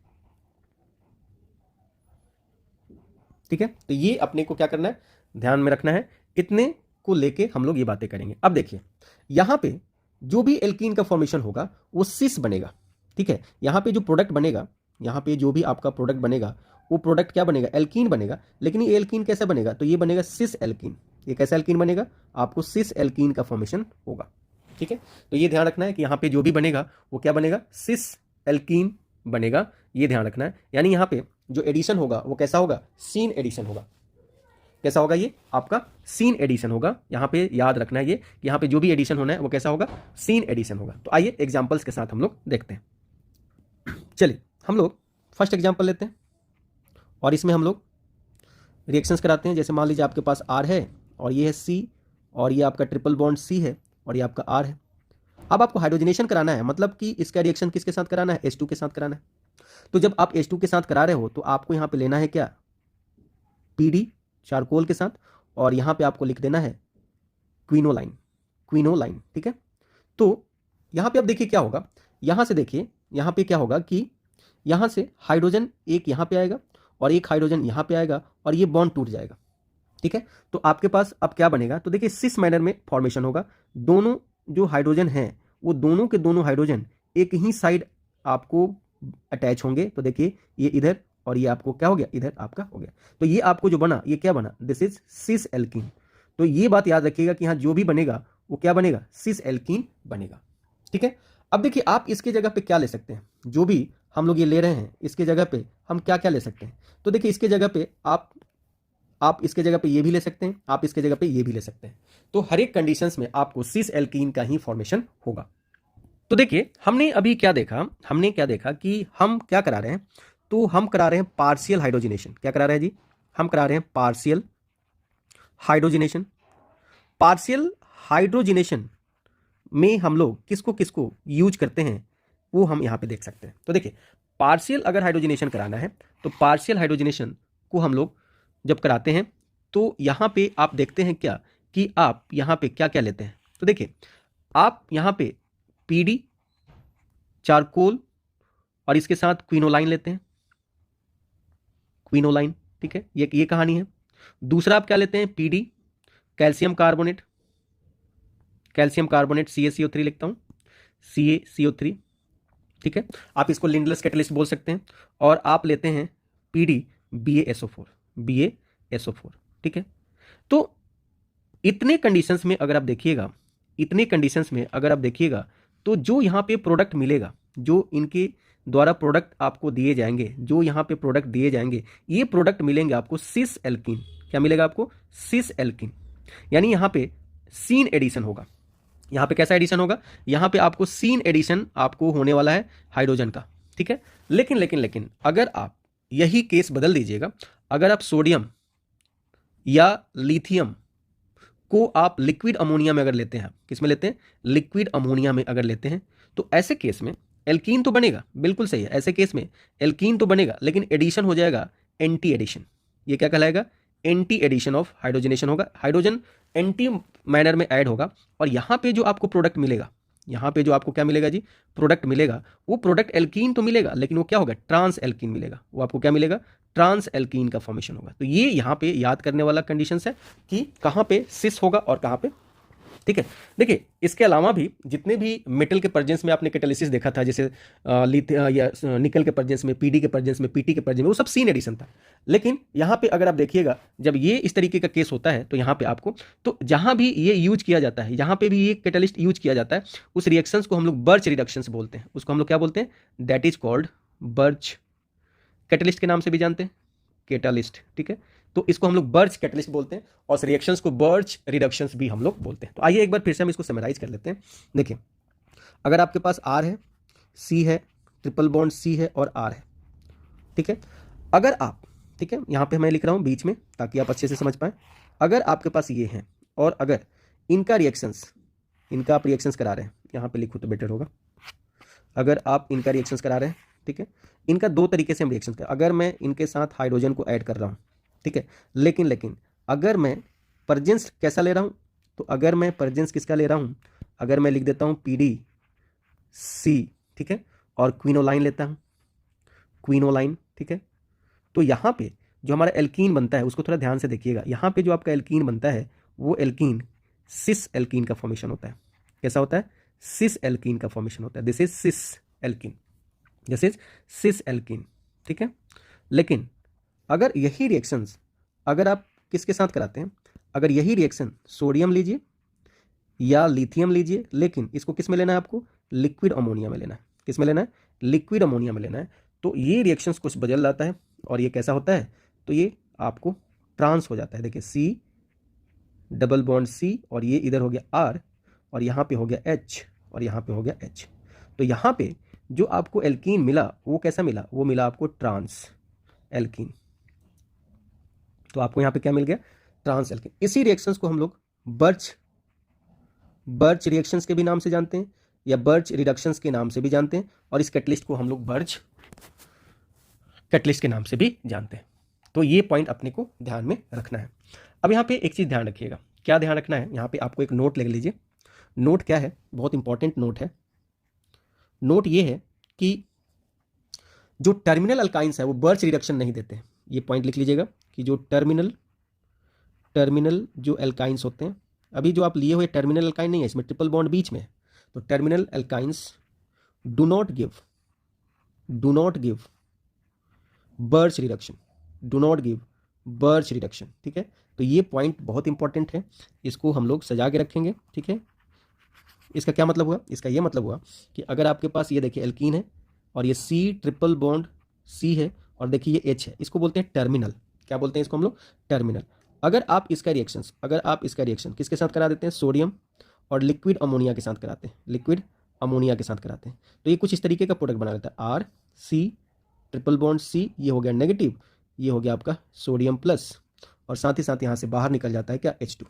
ठीक है, तो ये अपने को क्या करना है, ध्यान में रखना है। इतने को लेके हम लोग ये बातें करेंगे। अब देखिए यहां पे जो भी एल्कीन का फॉर्मेशन होगा वो सिस बनेगा। ठीक है, यहां पे जो प्रोडक्ट बनेगा, यहां पे जो भी आपका प्रोडक्ट बनेगा वो प्रोडक्ट क्या बनेगा, एल्कीन बनेगा। लेकिन ये एल्कीन कैसे बनेगा, तो ये बनेगा सिस एल्कीन। ये कैसा एल्कीन बनेगा, आपको सिस एल्कीन का फॉर्मेशन होगा। ठीक है, तो ये ध्यान रखना है कि यहाँ पे जो भी बनेगा वो क्या बनेगा, सिस एल्कीन बनेगा, ये ध्यान रखना है। यानी यहाँ पे जो एडिशन होगा वो कैसा होगा, सीन एडिशन होगा। कैसा होगा, ये आपका सीन एडिशन होगा। यहाँ पे याद रखना है ये, यहाँ पे जो भी एडिशन होना है वो कैसा होगा, सीन एडिशन होगा। तो आइए एग्जाम्पल्स के साथ हम लोग देखते हैं। चलिए हम लोग फर्स्ट एग्जाम्पल लेते हैं और इसमें हम लोग रिएक्शंस कराते हैं। जैसे मान लीजिए आपके पास R है और ये है C और ये आपका ट्रिपल बॉन्ड C है और ये आपका R है। अब आपको हाइड्रोजनेशन कराना है, मतलब कि इसका रिएक्शन किसके साथ कराना है, H2 के साथ कराना है। तो जब आप H2 के साथ करा रहे हो तो आपको यहाँ पे लेना है क्या, PD चारकोल के साथ, और यहाँ पे आपको लिख देना है क्विनोलाइन। ठीक है, तो यहाँ पे अब देखिए क्या होगा, यहाँ से देखिए यहाँ पे क्या होगा कि यहाँ से हाइड्रोजन एक यहाँ पे आएगा और एक हाइड्रोजन यहाँ पे आएगा और ये बॉन्ड टूट जाएगा। ठीक है, तो आपके पास अब क्या बनेगा, तो देखिए सिस मैनर में फॉर्मेशन होगा। दोनों जो हाइड्रोजन हैं वो दोनों के दोनों हाइड्रोजन एक ही साइड आपको अटैच होंगे। तो देखिए ये इधर और ये आपको क्या हो गया, इधर आपका हो गया। तो ये आपको जो बना, ये क्या बना, दिस इज सिस एल्कीन। तो ये बात याद रखिएगा कि यहाँ जो भी बनेगा वो क्या बनेगा, सिस एल्कीन बनेगा। ठीक है, अब देखिए आप इसके जगह पे क्या ले सकते हैं, जो भी हम लोग ये ले रहे हैं इसके जगह पे हम क्या क्या ले सकते हैं। तो देखिए इसके जगह पे आप इसके जगह पे ये भी ले सकते हैं, आप इसके जगह पे ये भी ले सकते हैं। तो हर एक कंडीशंस में आपको सिस एल्कीन का ही फॉर्मेशन होगा। तो देखिए हमने अभी क्या देखा, कि हम क्या करा रहे हैं, तो हम करा रहे हैं पार्शियल हाइड्रोजनेशन। क्या करा रहे हैं जी, हम करा रहे हैं पार्शियल हाइड्रोजिनेशन। पार्शियल हाइड्रोजिनेशन में हम लोग किसको किसको यूज करते हैं वो हम यहाँ पे देख सकते हैं। तो देखिए, पार्शियल अगर हाइड्रोजिनेशन कराना है तो पार्शियल हाइड्रोजिनेशन को हम लोग जब कराते हैं तो यहाँ पे आप देखते हैं क्या कि आप यहाँ पे क्या क्या लेते हैं। तो देखिए, आप यहाँ पे पीडी, चारकोल और इसके साथ क्विनोलाइन लेते हैं, क्विनोलाइन, ठीक है, ये कहानी है। दूसरा आप क्या लेते हैं, PD, calcium carbonate, calcium carbonate CaCO3 लिखता हूं, CaCO3, ठीक है, आप इसको लिंडलस कैटलिस्ट बोल सकते हैं। और आप लेते हैं पीडी BaSO4, BaSO4, ठीक है। तो इतने कंडीशंस में अगर आप देखिएगा, इतने कंडीशंस में अगर आप देखिएगा तो जो यहाँ पे प्रोडक्ट मिलेगा, जो इनके द्वारा प्रोडक्ट आपको दिए जाएंगे, जो यहाँ पे प्रोडक्ट दिए जाएंगे, ये प्रोडक्ट मिलेंगे आपको सिस एल्कीन। क्या मिलेगा आपको, सिस एल्कीन। यानी यहाँ पे सीन एडिशन होगा। यहाँ पे कैसा एडिशन होगा, यहाँ पे आपको सीन एडिशन आपको होने वाला है हाइड्रोजन का, ठीक है। लेकिन लेकिन लेकिन अगर आप यही केस बदल दीजिएगा, अगर आप सोडियम या लिथियम को आप लिक्विड अमोनिया में अगर लेते हैं, किस में लेते हैं, लिक्विड अमोनिया में अगर लेते हैं, तो ऐसे केस में एल्कीन तो बनेगा, बिल्कुल सही है, ऐसे केस में एल्कीन तो बनेगा, लेकिन एडिशन हो जाएगा एंटी एडिशन। ये क्या कहलाएगा, एंटी एडिशन ऑफ हाइड्रोजनेशन होगा। हाइड्रोजन एंटी मैनर में ऐड होगा और यहाँ पे जो आपको प्रोडक्ट मिलेगा, यहाँ पे जो आपको क्या मिलेगा जी, प्रोडक्ट मिलेगा, वो प्रोडक्ट एल्कीन तो मिलेगा, लेकिन वो क्या होगा, ट्रांस एल्कीन मिलेगा। वो आपको क्या मिलेगा, ट्रांस एल्कीन का फॉर्मेशन होगा। तो ये यहाँ पे याद करने वाला कंडीशंस है कि कहाँ पे सिस होगा और कहाँ पे, ठीक है। देखिए, इसके अलावा भी जितने भी मेटल के प्रेजेंस में आपने कैटालिसिस देखा था, जैसे या निकल के प्रेजेंस में, पीडी के प्रेजेंस में, पीटी के प्रेजेंस में, वो सब सीन एडिशन था। लेकिन यहाँ पे अगर आप देखिएगा, जब ये इस तरीके का केस होता है तो यहाँ पे आपको, तो जहाँ भी ये यूज किया जाता है, यहाँ पे भी ये कैटालिस्ट यूज किया जाता है, उस रिएक्शंस को हम लोग बर्च रिडक्शंस बोलते हैं। उसको हम लोग क्या बोलते हैं, that is called birch catalyst के नाम से भी जानते हैं, कैटालिस्ट, ठीक है। तो इसको हम लोग बर्च कैटलिस्ट बोलते हैं और रिएक्शंस को बर्च रिडक्शंस भी हम लोग बोलते हैं। तो आइए एक बार फिर से हम इसको समराइज कर लेते हैं। देखिए, अगर आपके पास R है, C है, ट्रिपल बॉन्ड C है और R है, ठीक है। अगर आप, ठीक है, यहाँ पे मैं लिख रहा हूँ बीच में ताकि आप अच्छे से समझ पाएं। अगर आपके पास ये है और अगर इनका रिएक्शंस, इनका आप रिएक्शंस करा रहे हैं, यहाँ पे लिखो तो बेटर होगा, अगर आप इनका रिएक्शंस करा रहे हैं, ठीक है, इनका दो तरीके से हम रिएक्शन करें। अगर मैं इनके साथ हाइड्रोजन को ऐड कर रहा हूँ, ठीक है, लेकिन अगर मैं परजेंस कैसा ले रहा हूँ, तो अगर मैं परजेंस किसका ले रहा हूँ, अगर मैं लिख देता हूँ PDC, ठीक है, और क्विनोलाइन लेता हूँ, क्विनोलाइन, ठीक है, तो यहाँ पे जो हमारा एल्कीन बनता है उसको थोड़ा ध्यान से देखिएगा। यहाँ पे जो आपका एल्कीन बनता है वो एल्कीन सिस एल्कीन का फॉर्मेशन होता है। कैसा होता है, सिस एल्कीन का फॉर्मेशन होता है। This is cis alkene, this is cis alkene, ठीक है। लेकिन अगर यही रिएक्शंस अगर आप किसके साथ कराते हैं, अगर यही रिएक्शन सोडियम लीजिए या लिथियम लीजिए, लेकिन इसको किस में लेना है आपको, लिक्विड अमोनिया में लेना है। किस में लेना है, लिक्विड अमोनिया में लेना है। तो ये रिएक्शंस कुछ बदल जाता है और ये कैसा होता है, तो ये आपको ट्रांस हो जाता है। देखिए, C डबल बॉन्ड C और ये इधर हो गया R और यहाँ पे हो गया H और यहाँ पे हो गया H। तो यहाँ पे जो आपको एल्कीन मिला वो कैसा मिला, वो मिला आपको ट्रांस एल्कीन। तो आपको यहाँ पे क्या मिल गया, ट्रांस एल्कीन। इसी रिएक्शंस को हम लोग बर्च रिएक्शंस के भी नाम से जानते हैं या बर्च रिडक्शंस के नाम से भी जानते हैं और इस कैटलिस्ट को हम लोग बर्च कैटलिस्ट के नाम से भी जानते हैं। तो ये पॉइंट अपने को ध्यान में रखना है। अब यहाँ पे एक चीज़ ध्यान रखिएगा, क्या ध्यान रखना है, यहाँ पे आपको एक नोट ले लीजिए। नोट क्या है, बहुत इंपॉर्टेंट नोट है। नोट ये है कि जो टर्मिनल अल्काइंस है वो बर्च रिडक्शन नहीं देते हैं। ये पॉइंट लिख लीजिएगा कि जो टर्मिनल जो एल्काइंस होते हैं, अभी जो आप लिए हुए टर्मिनल एल्काइन नहीं है, इसमें ट्रिपल बॉन्ड बीच में है, तो terminal alkynes do not give birch reduction, do not give birch reduction, ठीक है। तो ये पॉइंट बहुत इंपॉर्टेंट है, इसको हम लोग सजा के रखेंगे, ठीक है। इसका क्या मतलब हुआ, इसका ये मतलब हुआ कि अगर आपके पास ये देखिए एल्कीन है और ये C ट्रिपल बॉन्ड C है और देखिए ये H है, इसको बोलते हैं टर्मिनल। क्या बोलते हैं इसको हम लोग, टर्मिनल। अगर आप इसका रिएक्शन किसके साथ करा देते हैं, सोडियम और लिक्विड अमोनिया के साथ कराते हैं, लिक्विड अमोनिया के साथ कराते हैं, तो ये कुछ इस तरीके का प्रोडक्ट बना लेता है। R C triple bond C, ये हो गया नेगेटिव, ये हो गया आपका सोडियम प्लस और साथ ही साथ यहाँ से बाहर निकल जाता है क्या, H2।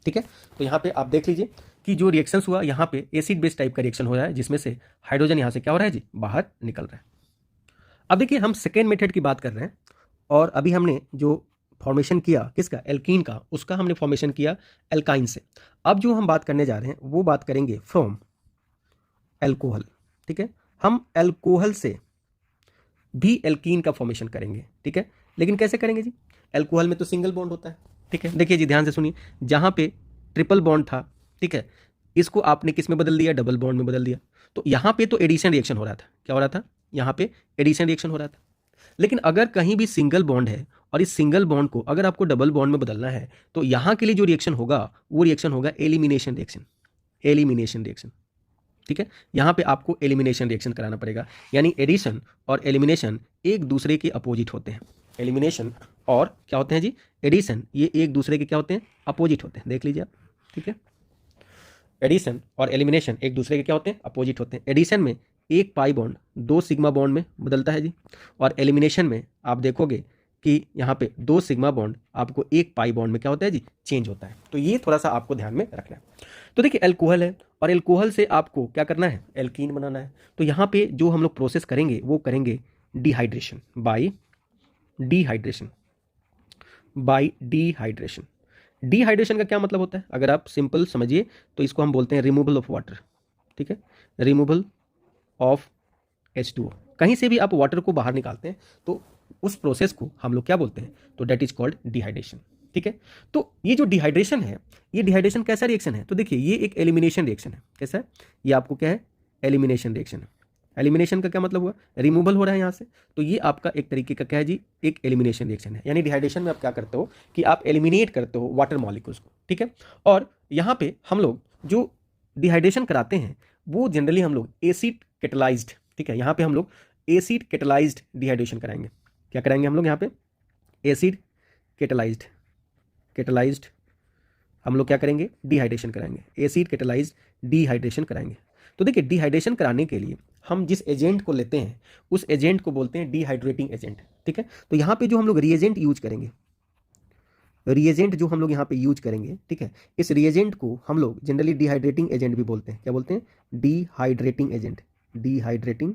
ठीक है, तो यहाँ पे आप देख लीजिए कि जो रिएक्शंस हुआ यहाँ पे एसिड बेस टाइप का रिएक्शन हो रहा है, जिसमें से हाइड्रोजन यहाँ से क्या हो रहा है जी, बाहर निकल रहा है। अब देखिए हम सेकेंड मेथड की बात कर रहे हैं, और अभी हमने जो फॉर्मेशन किया किसका, एल्कीन का, उसका हमने फॉर्मेशन किया एल्काइन से। अब जो हम बात करने जा रहे हैं वो बात करेंगे फ्रॉम एल्कोहल। ठीक है, हम एल्कोहल से भी एल्कीन का फॉर्मेशन करेंगे। ठीक है, लेकिन कैसे करेंगे जी, एल्कोहल में तो सिंगल बॉन्ड होता है। ठीक है, देखिए जी ध्यान से सुनिए, जहाँ पे ट्रिपल बॉन्ड था, ठीक है, इसको आपने किस में बदल दिया, डबल बॉन्ड में बदल दिया। तो यहाँ पे तो एडिशन रिएक्शन हो रहा था, क्या हो रहा था, यहाँ पे एडिशन रिएक्शन हो रहा था। लेकिन अगर कहीं भी सिंगल बॉन्ड है और इस सिंगल बॉन्ड को अगर आपको डबल बॉन्ड में बदलना है, तो यहाँ के लिए जो रिएक्शन होगा वो रिएक्शन होगा एलिमिनेशन रिएक्शन, एलिमिनेशन रिएक्शन। ठीक है, यहाँ पे आपको एलिमिनेशन रिएक्शन कराना पड़ेगा, यानी एडिशन और एलिमिनेशन एक दूसरे के अपोजिट होते हैं। एलिमिनेशन और क्या होते हैं जी, एडिशन, ये एक दूसरे के क्या होते हैं, अपोजिट होते हैं, देख लीजिए आप। ठीक है, एडिशन और एलिमिनेशन एक दूसरे के क्या होते हैं, अपोजिट होते हैं। एडिशन में एक पाई बॉन्ड 2 सिग्मा बॉन्ड में बदलता है जी, और एलिमिनेशन में आप देखोगे कि यहाँ पे 2 सिग्मा बॉन्ड आपको एक पाई बॉन्ड में क्या होता है जी, चेंज होता है। तो ये थोड़ा सा आपको ध्यान में रखना है। तो देखिए एल्कोहल है और एल्कोहल से आपको क्या करना है, एल्कीन बनाना है। तो यहाँ पे जो हम लोग प्रोसेस करेंगे वो करेंगे dehydration, by dehydration, by dehydration. Dehydration का क्या मतलब होता है, अगर आप सिंपल समझिए तो इसको हम बोलते हैं रिमूवल ऑफ वाटर। ठीक है, रिमूवल ऑफ H2O। कहीं से भी आप वाटर को बाहर निकालते हैं तो उस प्रोसेस को हम लोग क्या बोलते हैं, तो डेट इज कॉल्ड डिहाइड्रेशन। ठीक है, तो ये जो डिहाइड्रेशन है, ये डिहाइड्रेशन कैसा रिएक्शन है, तो देखिए ये एक एलिमिनेशन रिएक्शन है। कैसा है, ये आपको क्या है, एलिमिनेशन रिएक्शन है। एलिमिनेशन का क्या मतलब हुआ, रिमूवल हो रहा है यहाँ से, तो ये आपका एक तरीके का क्या है जी, एक एलिमिनेशन रिएक्शन है। यानी डिहाइड्रेशन में आप क्या करते हो कि आप एलिमिनेट करते हो वाटर मॉलिक्यूल्स को। ठीक है, और यहाँ पे हम लोग जो डिहाइड्रेशन कराते हैं वो जनरली हम लोग एसिड कैटलाइज्ड, ठीक है, यहाँ पे हम लोग एसिड कैटलाइज्ड डिहाइड्रेशन कराएंगे। क्या कराएंगे हम लोग यहाँ पे, एसिड कैटलाइज्ड, कैटलाइज्ड हम लोग क्या करेंगे, डिहाइड्रेशन कराएंगे, एसिड कैटलाइज्ड डिहाइड्रेशन कराएंगे। तो देखिए डिहाइड्रेशन कराने के लिए हम जिस एजेंट को लेते हैं उस एजेंट को बोलते हैं डिहाइड्रेटिंग एजेंट। ठीक है, तो यहाँ पे जो हम लोग रिएजेंट यूज करेंगे, रिएजेंट जो हम लोग यहाँ पे यूज करेंगे, ठीक है, इस रिएजेंट को हम लोग जनरली डिहाइड्रेटिंग एजेंट भी बोलते हैं। क्या बोलते हैं, डिहाइड्रेटिंग एजेंट, डिहाइड्रेटिंग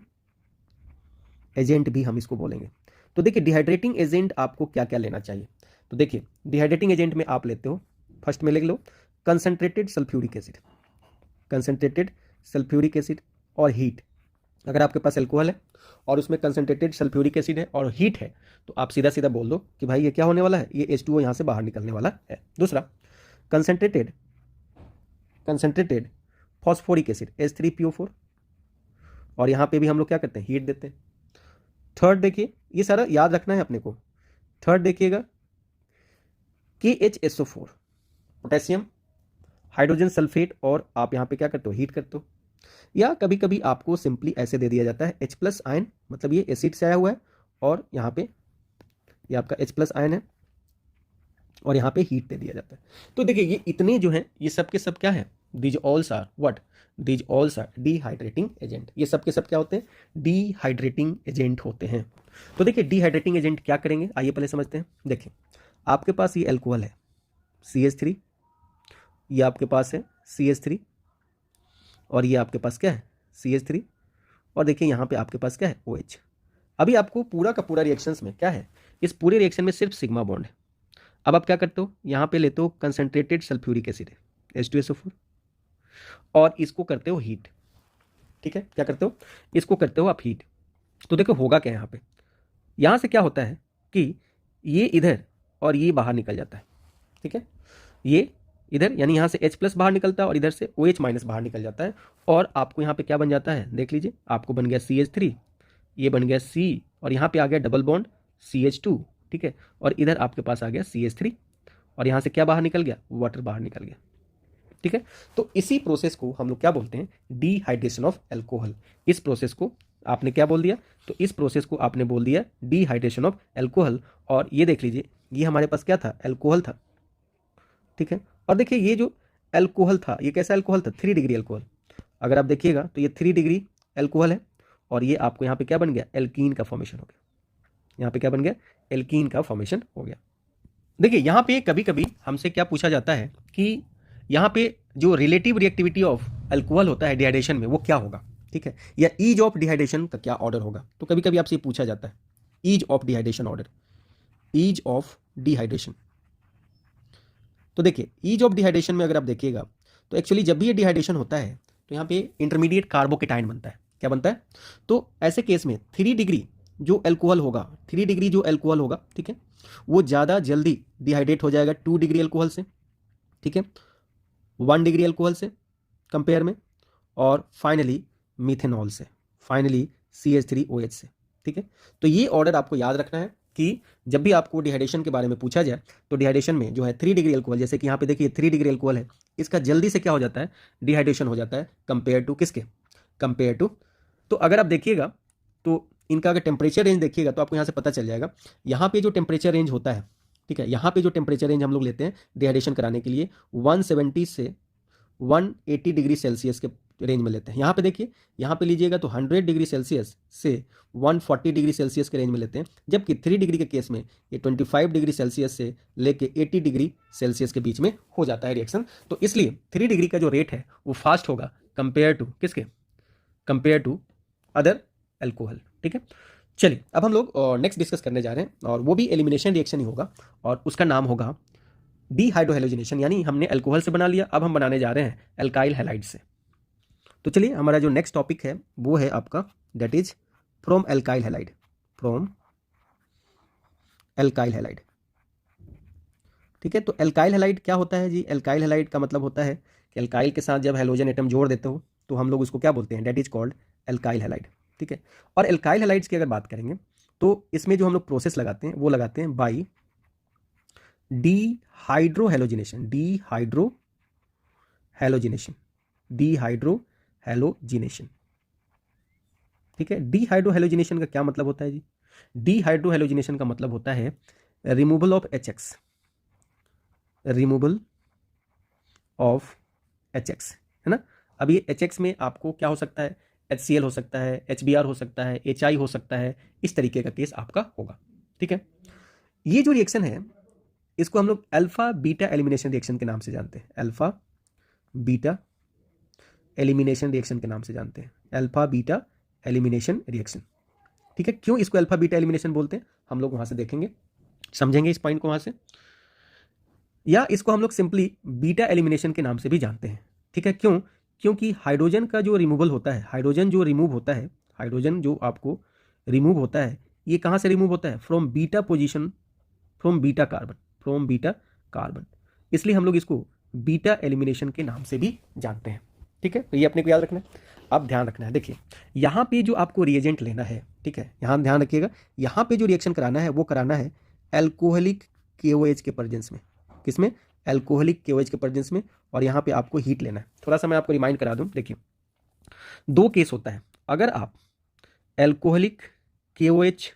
एजेंट भी हम इसको बोलेंगे। तो देखिए डिहाइड्रेटिंग एजेंट आपको क्या क्या लेना चाहिए, तो देखिए डिहाइड्रेटिंग एजेंट में आप लेते हो, फर्स्ट में लिख लो concentrated sulphuric acid, concentrated sulphuric acid और हीट। अगर आपके पास एल्कोहल है और उसमें कंसंट्रेटेड सल्फ्यूरिक एसिड है और हीट है, तो आप सीधा सीधा बोल दो कि भाई ये क्या होने वाला है, ये H2O यहाँ से बाहर निकलने वाला है। दूसरा concentrated, concentrated phosphoric acid H3PO4, और यहाँ पे भी हम लोग क्या करते हैं, हीट देते हैं। थर्ड देखिए, ये सारा याद रखना है अपने को। थर्ड देखिएगा KHSO4, पोटेशियम हाइड्रोजन सल्फेट, और आप यहाँ पे क्या करते हो, हीट करते हो। या कभी कभी आपको सिंपली ऐसे दे दिया जाता है H+ आयन, मतलब ये एसिड से आया हुआ है और यहाँ पे ये आपका H+ आयन है और यहाँ पे हीट दे दिया जाता है। तो देखिए ये इतने जो हैं ये सब के सब क्या है, these alls are what, these alls are dehydrating agent. ये सब के सब क्या होते हैं, डिहाइड्रेटिंग एजेंट होते हैं। तो देखिए डिहाइड्रेटिंग एजेंट क्या करेंगे, आइए पहले समझते हैं। देखिए आपके पास ये एल्कोहल है CH3, ये आपके पास है CH3, और ये आपके पास क्या है CH3, और देखिए यहाँ पे आपके पास क्या है OH। अभी आपको पूरा का पूरा रिएक्शंस में क्या है, इस पूरे रिएक्शन में सिर्फ सिग्मा बॉन्ड है। अब आप क्या करते हो, यहाँ पे लेते हो कंसंट्रेटेड सल्फ्यूरिक एसिड है H2SO4, और इसको करते हो हीट। ठीक है, क्या करते हो, इसको करते हो आप हीट। तो देखो होगा क्या, यहाँ से क्या होता है कि ये इधर और ये बाहर निकल जाता है। ठीक है, ये इधर यानी यहाँ से H+ बाहर निकलता है और इधर से OH- बाहर निकल जाता है, और आपको यहाँ पे क्या बन जाता है, देख लीजिए आपको बन गया CH3, ये बन गया C, और यहाँ पे आ गया डबल बॉन्ड CH2। ठीक है, और इधर आपके पास आ गया CH3, और यहाँ से क्या बाहर निकल गया, वाटर बाहर निकल गया। ठीक है, तो इसी प्रोसेस को हम लोग क्या बोलते हैं, डिहाइड्रेशन ऑफ एल्कोहल। इस प्रोसेस को आपने क्या बोल दिया, तो इस प्रोसेस को आपने बोल दिया डिहाइड्रेशन ऑफ एल्कोहल। और ये देख लीजिए ये हमारे पास क्या था, एल्कोहल था। ठीक है, और देखिए ये जो एल्कोहल था ये कैसा एल्कोहल था, 3 डिग्री एल्कोहल। अगर आप देखिएगा तो ये 3 डिग्री एल्कोहल है, और ये आपको यहाँ पे क्या बन गया, एल्कीन का फॉर्मेशन हो गया। यहाँ पे क्या बन गया, एल्कीन का फॉर्मेशन हो गया। देखिए यहाँ पे कभी कभी हमसे क्या पूछा जाता है कि यहाँ पे जो रिलेटिव रिएक्टिविटी ऑफ अल्कोहल होता है डिहाइड्रेशन में वो क्या होगा, ठीक है, या ईज ऑफ डिहाइड्रेशन का क्या ऑर्डर होगा। तो कभी कभी आपसे पूछा जाता है ease of dehydration order, ease of dehydration. तो देखिए ईज ऑफ डिहाइड्रेशन में अगर आप देखिएगा तो एक्चुअली जब भी ये डिहाइड्रेशन होता है तो यहाँ पे इंटरमीडिएट कार्बोकेटाइन बनता है। क्या बनता है? तो ऐसे केस में 3 डिग्री जो अल्कोहल होगा, 3 डिग्री जो अल्कोहल होगा, ठीक है, वो ज़्यादा जल्दी डिहाइड्रेट हो जाएगा 2 डिग्री अल्कोहल से, ठीक है, 1 डिग्री अल्कोहल से कंपेयर में, और फाइनली मिथेनॉल से, फाइनली CH3OH से, ठीक है। तो ये ऑर्डर आपको याद रखना है कि जब भी आपको डिहाइड्रेशन के बारे में पूछा जाए तो डिहाइड्रेशन में जो है 3 डिग्री अल्कोहल, जैसे कि यहाँ पे देखिए 3 डिग्री अल्कोहल है, इसका जल्दी से क्या हो जाता है, डिहाइड्रेशन हो जाता है कंपेयर टू किसके, कंपेयर टू। तो अगर आप देखिएगा तो इनका अगर टेम्परेचर रेंज देखिएगा तो आपको यहाँ से पता चल जाएगा। यहाँ पे जो टेम्परेचर रेंज होता है, ठीक है, यहाँ पे जो टेम्परेचर रेंज हम लोग लेते हैं डिहाइड्रेशन कराने के लिए 170 से 180 डिग्री सेल्सियस के रेंज में लेते हैं। यहाँ पे देखिए, यहाँ पे लीजिएगा तो 100 डिग्री सेल्सियस से 140 डिग्री सेल्सियस के रेंज में लेते हैं, जबकि 3 डिग्री के केस में ये 25 डिग्री सेल्सियस से लेके 80 डिग्री सेल्सियस के बीच में हो जाता है रिएक्शन। तो इसलिए 3 डिग्री का जो रेट है वो फास्ट होगा कंपेयर टू किसके, कंपेयर टू अदर अल्कोहल, ठीक है। चलिए अब हम लोग नेक्स्ट डिस्कस करने जा रहे हैं और वो भी एलिमिनेशन रिएक्शन ही होगा और उसका नाम होगा डीहाइड्रोहेलोजिनेशन। यानी हमने अल्कोहल से बना लिया, अब हम बनाने जा रहे हैं अल्काइल हैलाइड से। तो चलिए हमारा जो नेक्स्ट टॉपिक है वो है आपका that is from alkyl halide, from alkyl halide, ठीक है। तो अल्काइल हैलाइड क्या होता है जी? अल्काइल हैलाइड का मतलब होता है कि अल्काइल के साथ जब हैलोजन एटम जोड़ देते हो तो हम लोग उसको क्या बोलते हैं, that is called alkyl halide, ठीक है। और अल्काइल हैलाइड्स की अगर बात करेंगे तो इसमें जो हम लोग प्रोसेस लगाते हैं वो लगाते हैं बाई डीहाइड्रोहेलोजिनेशन, डीहाइड्रोहेलोजिनेशन, डीहाइड्रोहेलोजिनेशन, ठीक है। डीहाइड्रोहेलोजिनेशन का क्या मतलब होता है जी? डीहाइड्रोहेलोजिनेशन का मतलब होता है removal of HX, removal of HX, है ना। अब ये HX में आपको क्या हो सकता है, HCl हो सकता है, HBr हो सकता है, HI हो सकता है, इस तरीके का केस आपका होगा, ठीक है। ये जो रिएक्शन है इसको हम लोग अल्फा बीटा एलिमिनेशन रिएक्शन के नाम से जानते हैं, अल्फा बीटा एलिमिनेशन रिएक्शन के नाम से जानते हैं, अल्फा बीटा एलिमिनेशन रिएक्शन, ठीक है। क्यों इसको अल्फा बीटा एलिमिनेशन बोलते हैं हम लोग वहां से देखेंगे, समझेंगे इस पॉइंट को वहां से, या इसको हम लोग सिंपली बीटा एलिमिनेशन के नाम से भी जानते हैं, ठीक है। क्यों? क्योंकि हाइड्रोजन का जो रिमूवल होता है, हाइड्रोजन जो रिमूव होता है, हाइड्रोजन जो आपको रिमूव होता है ये कहाँ से रिमूव होता है, from beta position, from beta carbon, from beta carbon, इसलिए हम लोग इसको बीटा एलिमिनेशन के नाम से भी जानते हैं, ठीक है। तो ये अपने को याद रखना है। अब ध्यान रखना है, देखिए यहाँ पे जो आपको रिएजेंट लेना है, ठीक है, यहाँ ध्यान रखिएगा, यहाँ पे जो रिएक्शन कराना है वो कराना है एल्कोहलिक KOH के प्रेजेंस में, किसमें, एल्कोहलिक KOH के प्रेजेंस में, और यहाँ पे आपको हीट लेना है। थोड़ा सा मैं आपको रिमाइंड करा दूं, देखिए 2 केस होता है, अगर आप एल्कोहलिक KOH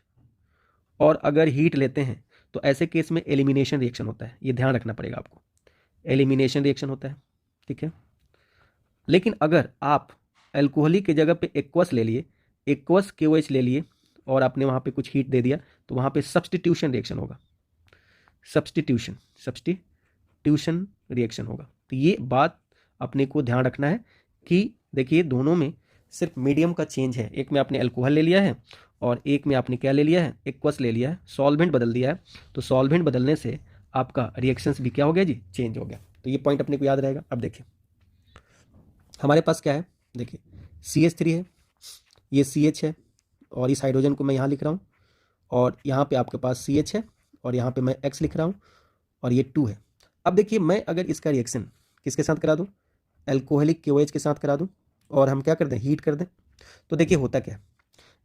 और अगर हीट लेते हैं तो ऐसे केस में एलिमिनेशन रिएक्शन होता है, ये ध्यान रखना पड़ेगा आपको, एलिमिनेशन रिएक्शन होता है, ठीक है। लेकिन अगर आप एल्कोहलिक की जगह पे एक्वस ले लिए, एक्वस KOH ले लिए और आपने वहाँ पे कुछ हीट दे दिया तो वहाँ पे सब्स्टिट्यूशन रिएक्शन होगा, सब्स्टिट्यूशन, सब्स्टिट्यूशन रिएक्शन होगा। तो ये बात अपने को ध्यान रखना है कि देखिए दोनों में सिर्फ मीडियम का चेंज है, एक में आपने अल्कोहल ले लिया है और एक में आपने क्या ले लिया है, एक्वस ले लिया है, सॉल्वेंट बदल दिया है, तो सॉल्वेंट बदलने से आपका रिएक्शंस भी क्या हो गया जी, चेंज हो गया। तो ये पॉइंट अपने को याद रहेगा। अब देखिए हमारे पास क्या है, देखिए CH3 है, ये CH है और इस हाइड्रोजन को मैं यहाँ लिख रहा हूँ, और यहाँ पे आपके पास CH है और यहाँ पे मैं X लिख रहा हूँ और ये 2 है। अब देखिए मैं अगर इसका रिएक्शन किसके साथ करा दूँ, एल्कोहलिक KOH के साथ करा दूँ और हम क्या कर दें, हीट कर दें, तो देखिए होता क्या है,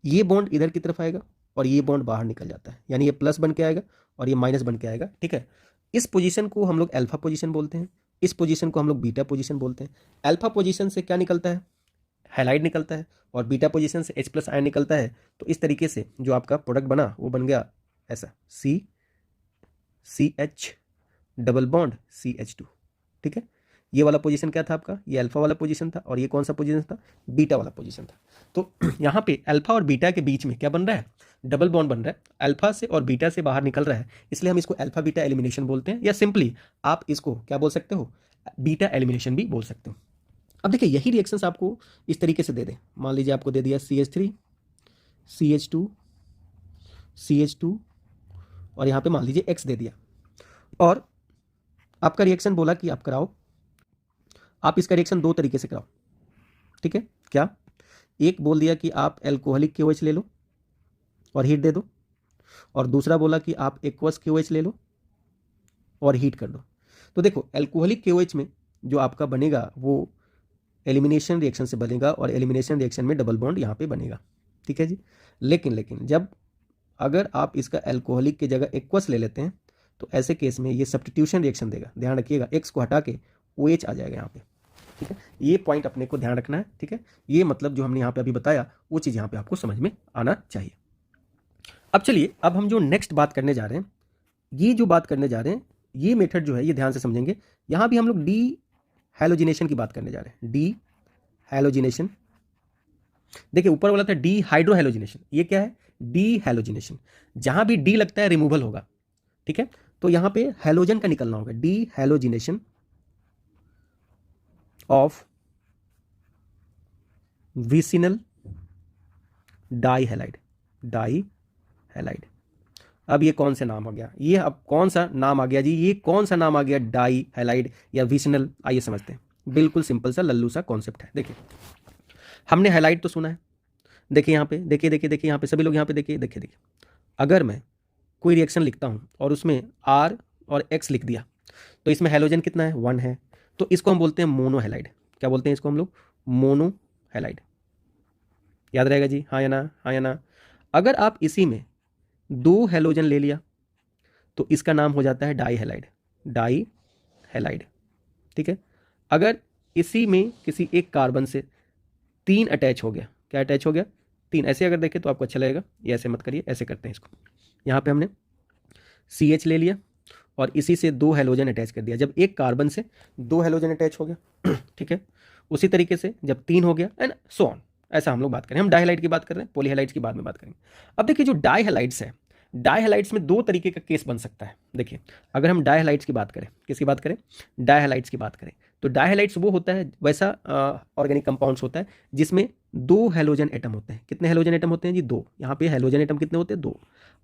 ये बॉन्ड इधर की तरफ आएगा और ये बॉन्ड बाहर निकल जाता है, यानी ये प्लस बन के आएगा और ये माइनस बन के आएगा, ठीक है। इस पोजीशन को हम लोग अल्फा पोजीशन बोलते हैं, इस पोजीशन को हम लोग बीटा पोजीशन बोलते हैं। अल्फा पोजीशन से क्या निकलता है, हैलाइड निकलता है, और बीटा पोजीशन से H+ आयन निकलता है। तो इस तरीके से जो आपका प्रोडक्ट बना वो बन गया ऐसा CH डबल बॉन्ड CH2, ठीक है। ये वाला पोजीशन क्या था आपका, ये अल्फा वाला पोजीशन था और ये कौन सा पोजीशन था, बीटा वाला पोजीशन था। तो यहाँ पे अल्फा और बीटा के बीच में क्या बन रहा है, डबल बॉन्ड बन रहा है, अल्फा से और बीटा से बाहर निकल रहा है, इसलिए हम इसको अल्फा बीटा एलिमिनेशन बोलते हैं, या सिंपली आप इसको क्या बोल सकते हो, बीटा एलिमिनेशन भी बोल सकते हो। अब देखिए यही रिएक्शंस आपको इस तरीके से दे दें, मान लीजिए आपको दे दिया CH3 CH2 CH2 और यहाँ पे मान लीजिए X दे दिया, और आपका रिएक्शन बोला कि आप कराओ, आप इसका रिएक्शन दो तरीके से कराओ, ठीक है। क्या, एक बोल दिया कि आप एल्कोहलिक KOH ले लो और हीट दे दो, और दूसरा बोला कि आप एक्वस KOH ले लो और हीट कर दो। तो देखो एल्कोहलिक KOH में जो आपका बनेगा वो एलिमिनेशन रिएक्शन से बनेगा, और एलिमिनेशन रिएक्शन में डबल बॉन्ड यहाँ पे बनेगा, ठीक है जी। लेकिन जब अगर आप इसका एल्कोहलिक की जगह एक्वस ले लेते हैं तो ऐसे केस में ये सब्स्टिट्यूशन रिएक्शन देगा, ध्यान रखिएगा, X को हटा के OH आ जाएगा यहाँ पे, ठीक है। ये पॉइंट अपने को ध्यान रखना है, ठीक है। ये मतलब जो हमने यहाँ पे अभी बताया वो चीज़ यहाँ पे आपको समझ में आना चाहिए। अब चलिए, अब हम जो नेक्स्ट बात करने जा रहे हैं, ये जो बात करने जा रहे हैं, ये मेथड जो है ये ध्यान से समझेंगे। यहाँ भी हम लोग डी हैलोजिनेशन की बात करने जा रहे हैं, डी हैलोजिनेशन। देखिए ऊपर वाला था डी हाइड्रोहैलोजिनेशन, ये क्या है, डी हैलोजिनेशन। जहां भी डी लगता है रिमूवल होगा, ठीक है। तो यहां पे हैलोजन का निकलना होगा, डी हैलोजिनेशन ऑफ विसिनल डाइहैलाइड, डाइहैलाइड। अब ये कौन सा नाम आ गया, ये अब कौन सा नाम आ गया जी, ये कौन सा नाम आ गया, डाइहैलाइड या विसिनल, आइए समझते हैं। बिल्कुल सिंपल सा लल्लू सा कॉन्सेप्ट है। देखिए हमने हैलाइड तो सुना है, देखिए यहाँ पे, देखिए यहाँ पे सभी लोग यहाँ पे देखिए, अगर मैं कोई रिएक्शन लिखता हूँ और उसमें R और X लिख दिया तो इसमें हैलोजन कितना है, 1 है, तो इसको हम बोलते हैं मोनोहैलाइड। क्या बोलते हैं इसको हम लोग, मोनोहैलाइड। याद रहेगा जी, हाँ या ना, हाँ या ना। अगर आप इसी में 2 हैलोजन ले लिया तो इसका नाम हो जाता है डाइहैलाइड, डाइहैलाइड, ठीक है। अगर इसी में किसी एक कार्बन से 3 अटैच हो गया, क्या अटैच हो गया, 3, ऐसे अगर देखें तो आपको अच्छा लगेगा, ये ऐसे मत करिए, ऐसे करते हैं इसको। यहाँ पे हमने CH ले लिया और इसी से 2 हैलोजन अटैच कर दिया, जब एक कार्बन से 2 हैलोजन अटैच हो गया, ठीक है। उसी तरीके से जब 3 हो गया एंड सो ऑन, ऐसा हम लोग बात करें। हम डाइहैलाइड की बात कर रहे हैं, पॉलीहैलाइड्स की बाद में बात करेंगे। अब देखिए जो डाइहैलाइड्स है, डाइहैलाइड्स में 2 तरीके का केस बन सकता है। देखिए अगर हम डाइहैलाइड्स की बात करें, किसकी बात करें, डाइहैलाइड्स की बात करें, तो डाइहैलाइड्स वो होता है, वैसा ऑर्गेनिक कंपाउंड्स होता है जिसमें 2 हैलोजन एटम होते हैं। कितने हैलोजन एटम होते हैं जी, 2। यहाँ पे हैलोजन एटम कितने होते हैं, 2।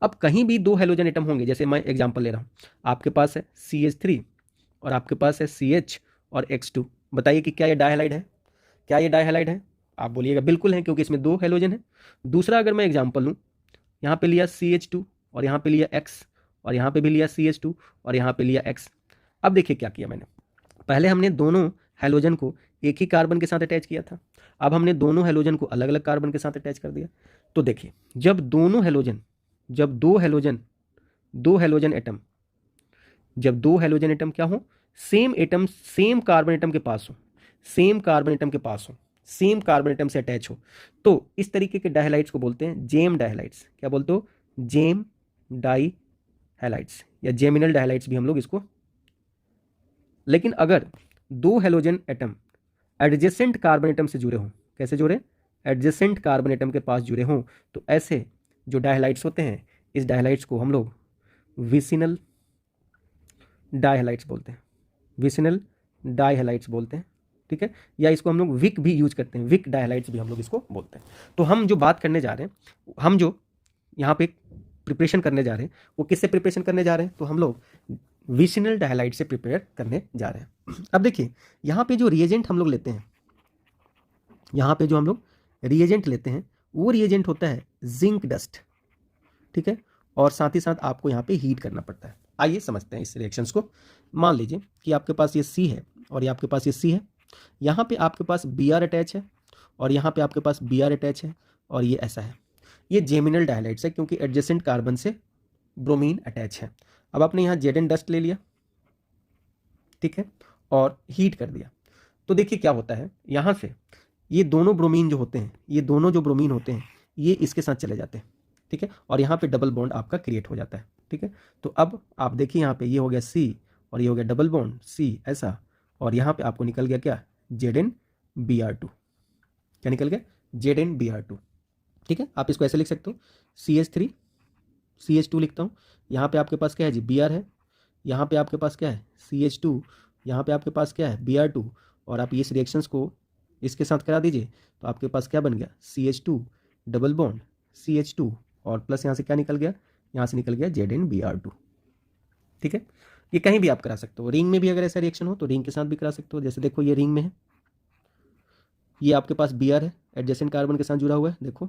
अब कहीं भी 2 हैलोजन एटम होंगे, जैसे मैं एग्जांपल ले रहा हूँ, आपके पास है CH3 और आपके पास है CH और X2, बताइए कि क्या ये डाइहैलाइड है, क्या ये डाइहैलाइड है, आप बोलिएगा बिल्कुल है, क्योंकि इसमें 2 हैलोजन है। दूसरा अगर मैं एग्जांपल लूँ, यहाँ पे लिया CH2 और यहाँ पे लिया X और यहाँ पे भी लिया CH2 और यहाँ पे लिया X। अब देखिए क्या किया मैंने, पहले हमने दोनों हैलोजन को एक ही कार्बन के साथ अटैच किया था, अब हमने दोनों हैलोजन को अलग अलग कार्बन के साथ अटैच कर दिया। तो देखिए जब दोनों हैलोजन, जब दो हैलोजन एटम, जब 2 हैलोजन एटम क्या हो, same atom, same carbon atom के पास हो, सेम कार्बन एटम के पास हो, सेम कार्बन एटम से अटैच हो, तो इस तरीके के डाइहैलाइड्स को बोलते हैं जेम डाइहैलाइड्स। क्या बोलते हो, जेम डाइहैलाइड्स या जेमिनल डाइहैलाइड्स भी हम लोग इसको। लेकिन अगर 2 halogen atom adjacent carbon atom से जुड़े हों, कैसे जुड़े, एडजेसेंट कार्बन एटम के पास जुड़े हों, तो ऐसे जो डाइहैलाइड्स होते हैं, इस डाइहैलाइड्स को हम लोग विसिनल डाइहैलाइड्स बोलते हैं, विसिनल डाइहैलाइड्स बोलते हैं, ठीक है। या इसको हम लोग विक भी यूज करते हैं, विक डाइहैलाइड्स भी हम लोग इसको बोलते हैं। तो हम जो बात करने जा रहे हैं, हम जो यहाँ पे प्रिपरेशन करने जा रहे हैं, वो किससे प्रिपरेशन करने जा रहे हैं, तो हम लोग विसिनल डाइहैलाइड से प्रिपेयर करने जा रहे हैं। अब देखिए यहाँ पे जो रिएजेंट हम लोग लेते हैं, यहाँ पे जो हम लोग रिएजेंट लेते हैं, वो रिएजेंट होता है जिंक डस्ट, ठीक है। और साथ ही साथ आपको यहाँ पे हीट करना पड़ता है। आइए समझते हैं इस रिएक्शंस को। मान लीजिए कि आपके पास ये C है और ये आपके पास ये C है, यहाँ पे आपके पास Br अटैच है और यहाँ पे आपके पास Br अटैच है और ये ऐसा है। ये जेमिनल डाइहैलाइड्स है क्योंकि एडजेसेंट कार्बन से ब्रोमीन अटैच है। अब आपने यहाँ Zn डस्ट ले लिया, ठीक है, और हीट कर दिया, तो देखिए क्या होता है, यहाँ से ये दोनों ब्रोमीन जो होते हैं, ये दोनों जो ब्रोमीन होते हैं, ये इसके साथ चले जाते हैं, ठीक है, और यहाँ पे डबल बॉन्ड आपका क्रिएट हो जाता है, ठीक है। तो अब आप देखिए यहाँ पे ये हो गया C और ये हो गया डबल बॉन्ड C ऐसा, और यहाँ पे आपको निकल गया क्या, ZnBr2, क्या निकल गया, ZnBr2। ठीक है, आप इसको ऐसे लिख सकते हो, CH3 CH2 लिखता हूँ, यहाँ पे आपके पास क्या है जी, Br है, यहाँ पे आपके पास क्या है CH2, यहाँ पे आपके पास क्या है Br2, और आप इस रिएक्शंस को इसके साथ करा दीजिए तो आपके पास क्या बन गया CH2 डबल बॉन्ड CH2 और प्लस यहाँ से क्या निकल गया, यहाँ से निकल गया ZnBr2। ठीक है, ये कहीं भी आप करा सकते हो, रिंग में भी अगर ऐसा रिएक्शन हो तो रिंग के साथ भी करा सकते हो। जैसे देखो ये रिंग में है, ये आपके पास Br है, एडजेसेंट कार्बन के साथ जुड़ा हुआ है। देखो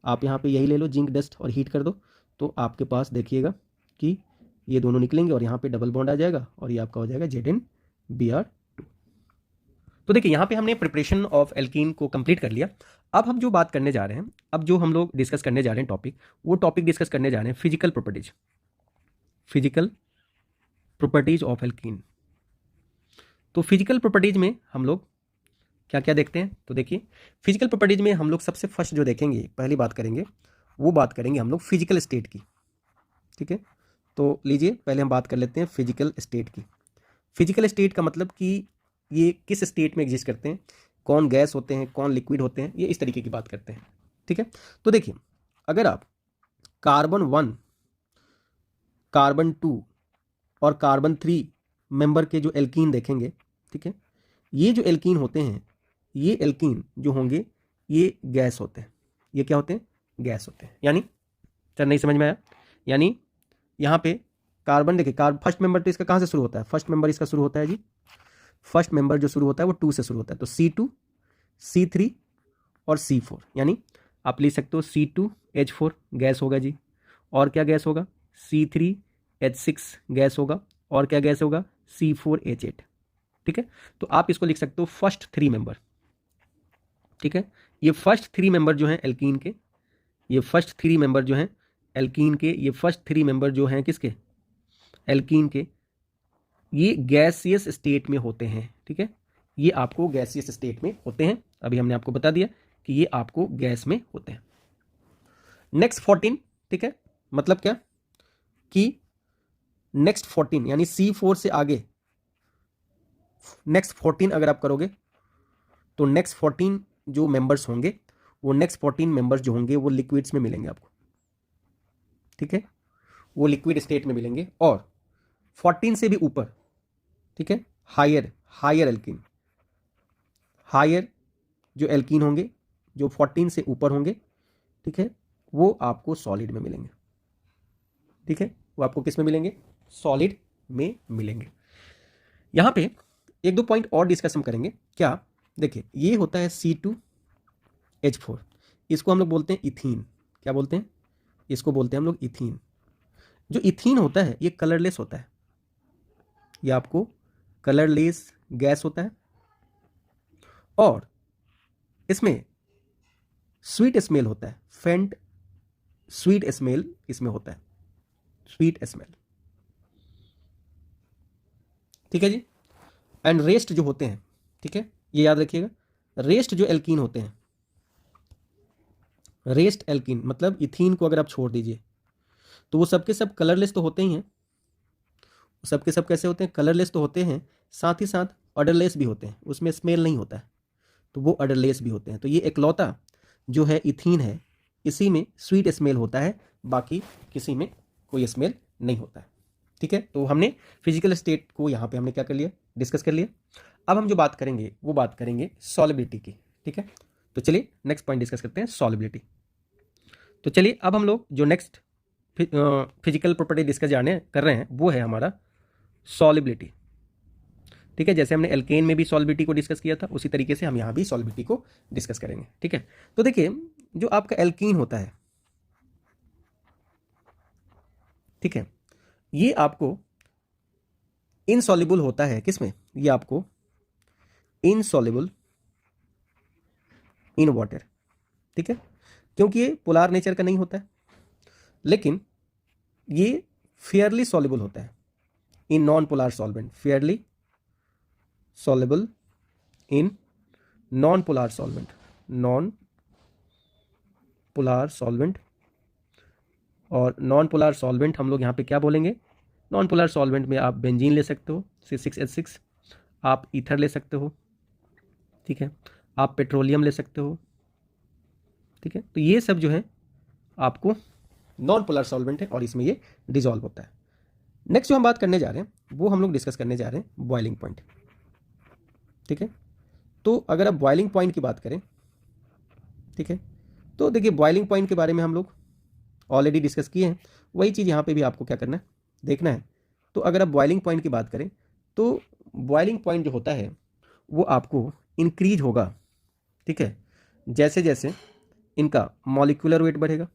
आप यहाँ पे यही ले लो जिंक डस्ट और हीट कर दो तो आपके पास देखिएगा कि ये दोनों निकलेंगे और यहाँ पे डबल बॉन्ड आ जाएगा और ये आपका हो जाएगा ZnBr2। तो देखिए यहाँ पे हमने प्रिपरेशन ऑफ एल्कीन को कंप्लीट कर लिया। अब हम जो बात करने जा रहे हैं, अब जो हम लोग डिस्कस करने जा रहे हैं टॉपिक, वो टॉपिक डिस्कस करने जा रहे हैं physical properties, physical properties of alkene. तो फिजिकल प्रॉपर्टीज में हम लोग क्या क्या देखते हैं, तो देखिए फिजिकल प्रॉपर्टीज में हम लोग सबसे फर्स्ट जो देखेंगे, पहली बात करेंगे, वो बात करेंगे हम लोग फिजिकल स्टेट की। ठीक है, तो लीजिए पहले हम बात कर लेते हैं फिजिकल स्टेट की। फिजिकल स्टेट का मतलब कि ये किस स्टेट में एग्जिस्ट करते हैं, कौन गैस होते हैं, कौन लिक्विड होते हैं, ये इस तरीके की बात करते हैं। ठीक है, तो देखिए अगर आप कार्बन 1, कार्बन 2 और कार्बन 3 मेंबर के जो एल्कीन देखेंगे, ठीक है, ये जो एल्कीन होते हैं, ये एल्कीन जो होंगे ये गैस होते हैं। ये क्या होते हैं, गैस होते हैं। यानी चल नहीं समझ में आया, यानी यहाँ पे कार्बन देखिए, फर्स्ट मेंबर तो इसका कहाँ से शुरू होता है, फर्स्ट मेंबर इसका शुरू होता है जी, फर्स्ट मेंबर जो शुरू होता है वो 2 से शुरू होता है, तो C2 C3 और C4, यानी आप लिख सकते हो C2H4 गैस होगा जी, और क्या गैस होगा C3H6 गैस होगा, और क्या गैस होगा C4H8। ठीक है, तो आप इसको लिख सकते हो फर्स्ट 3 मेंबर। ठीक है, ये फर्स्ट 3 मेंबर जो हैं एल्कीन के, ये फर्स्ट 3 मेंबर जो हैं एल्कीन के, ये फर्स्ट 3 मेंबर जो हैं किसके, एल्कीन के, ये गैसियस स्टेट में होते हैं। ठीक है, ये आपको गैसियस स्टेट में होते हैं, अभी हमने आपको बता दिया कि ये आपको गैस में होते हैं। नेक्स्ट 14, ठीक है, मतलब क्या कि नेक्स्ट 14 यानी C4 से आगे नेक्स्ट 14 अगर आप करोगे तो नेक्स्ट 14 जो मेंबर्स होंगे, वो नेक्स्ट 14 मेंबर्स जो होंगे वो लिक्विड्स में मिलेंगे आपको। ठीक है, वो लिक्विड स्टेट में मिलेंगे। और 14 से भी ऊपर, ठीक है, हायर एल्कीन, हायर जो एल्कीन होंगे जो 14 से ऊपर होंगे, ठीक है, वो आपको सॉलिड में मिलेंगे। ठीक है, वो आपको किस में मिलेंगे, सॉलिड में मिलेंगे। यहां पे एक दो पॉइंट और डिस्कस हम करेंगे। क्या, देखिए ये होता है C2H4, इसको हम लोग बोलते हैं इथीन। क्या बोलते हैं, इसको बोलते हैं हम लोग इथीन। जो इथीन होता है ये कलरलेस होता है, ये आपको कलरलेस गैस होता है, और इसमें स्वीट स्मेल होता है, फेंट स्वीट स्मेल इसमें होता है, स्वीट स्मेल। ठीक है जी, एंड रेस्ट जो होते हैं, ठीक है, ये याद रखिएगा, रेस्ट जो एल्कीन होते हैं, रेस्ट एल्कीन मतलब इथीन को अगर आप छोड़ दीजिए तो वो सबके सब कलरलेस तो होते ही हैं, सबके सब कैसे होते हैं, कलरलेस तो होते हैं, साथ ही साथ ऑर्डरलेस भी होते हैं, उसमें स्मेल नहीं होता है, तो वो ऑर्डरलेस भी होते हैं। तो ये इकलौता जो है इथीन है, इसी में स्वीट स्मेल होता है, बाकी किसी में कोई स्मेल नहीं होता है। ठीक है, तो हमने फिजिकल स्टेट को यहाँ पे हमने क्या कर लिया, डिस्कस कर लिया। अब हम जो बात करेंगे वो बात करेंगे सॉलिबिलिटी की। ठीक है, तो चलिए नेक्स्ट पॉइंट डिस्कस करते हैं, सॉलिबिलिटी। तो चलिए अब हम लोग जो नेक्स्ट फिजिकल प्रॉपर्टी डिस्कस कर रहे हैं वो है हमारा सॉलिबिलिटी। ठीक है, जैसे हमने एल्केन में भी सॉलिबिलिटी को डिस्कस किया था, उसी तरीके से हम यहाँ भी सॉलिबिलिटी को डिस्कस करेंगे। ठीक है, तो देखिए जो आपका एल्कीन होता है, ठीक है, ये आपको इनसॉल्युबल होता है किसमें, ये आपको इनसॉल्युबल इन वाटर। ठीक है, क्योंकि ये पोलार नेचर का नहीं होता है, लेकिन ये फेयरली सॉल्युबल होता है in non polar solvent, Fairlie soluble in non polar solvent, non polar solvent. और नॉन पोलार सॉल्वेंट हम लोग यहाँ पे क्या बोलेंगे, नॉन पोलार सॉल्वेंट में आप बेंजीन ले सकते हो C6H6, आप ईथर ले सकते हो, ठीक है, आप पेट्रोलियम ले सकते हो, ठीक है। तो ये सब जो है आपको नॉन पोलर सॉल्वेंट है और इसमें ये डिजॉल्व होता है। नेक्स्ट जो हम बात करने जा रहे हैं वो हम लोग डिस्कस करने जा रहे हैं बॉइलिंग पॉइंट, ठीक है। तो अगर आप बॉइलिंग पॉइंट की बात करें, ठीक है, तो देखिए बॉइलिंग पॉइंट के बारे में हम लोग ऑलरेडी डिस्कस किए हैं, वही चीज़ यहाँ पे भी आपको क्या करना है, देखना है। तो अगर आप बॉइलिंग पॉइंट की बात करें तो बॉइलिंग पॉइंट जो होता है वो आपको इंक्रीज होगा, ठीक है, जैसे जैसे इनका मॉलिक्यूलर वेट बढ़ेगा।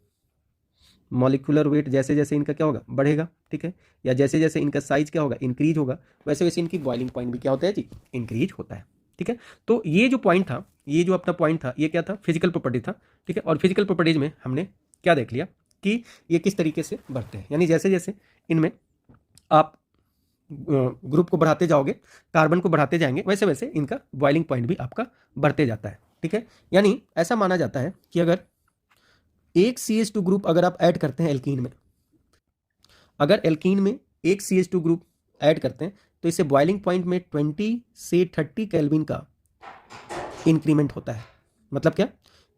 मॉलिक्यूलर वेट जैसे जैसे इनका क्या होगा, बढ़ेगा, ठीक है, या जैसे जैसे इनका साइज क्या होगा, इंक्रीज होगा, वैसे वैसे इनकी बॉइलिंग पॉइंट भी क्या होता है जी, इंक्रीज होता है, ठीक है। तो ये जो पॉइंट था, ये जो अपना पॉइंट था, ये क्या था, फिजिकल प्रॉपर्टी था, ठीक है। और फिजिकल प्रॉपर्टीज में हमने क्या देख लिया कि ये किस तरीके से बढ़ते हैं, यानी जैसे जैसे इनमें आप ग्रुप को बढ़ाते जाओगे, कार्बन को बढ़ाते जाएंगे, वैसे वैसे इनका बॉइलिंग पॉइंट भी आपका बढ़ते जाता है, ठीक है। यानी ऐसा माना जाता है कि अगर एक CH2 ग्रुप अगर आप ऐड करते हैं एल्कीन में, अगर एल्कीन में एक CH2 ग्रुप ऐड करते हैं तो इससे बॉइलिंग पॉइंट में 20 से 30 केल्विन का इंक्रीमेंट होता है। मतलब क्या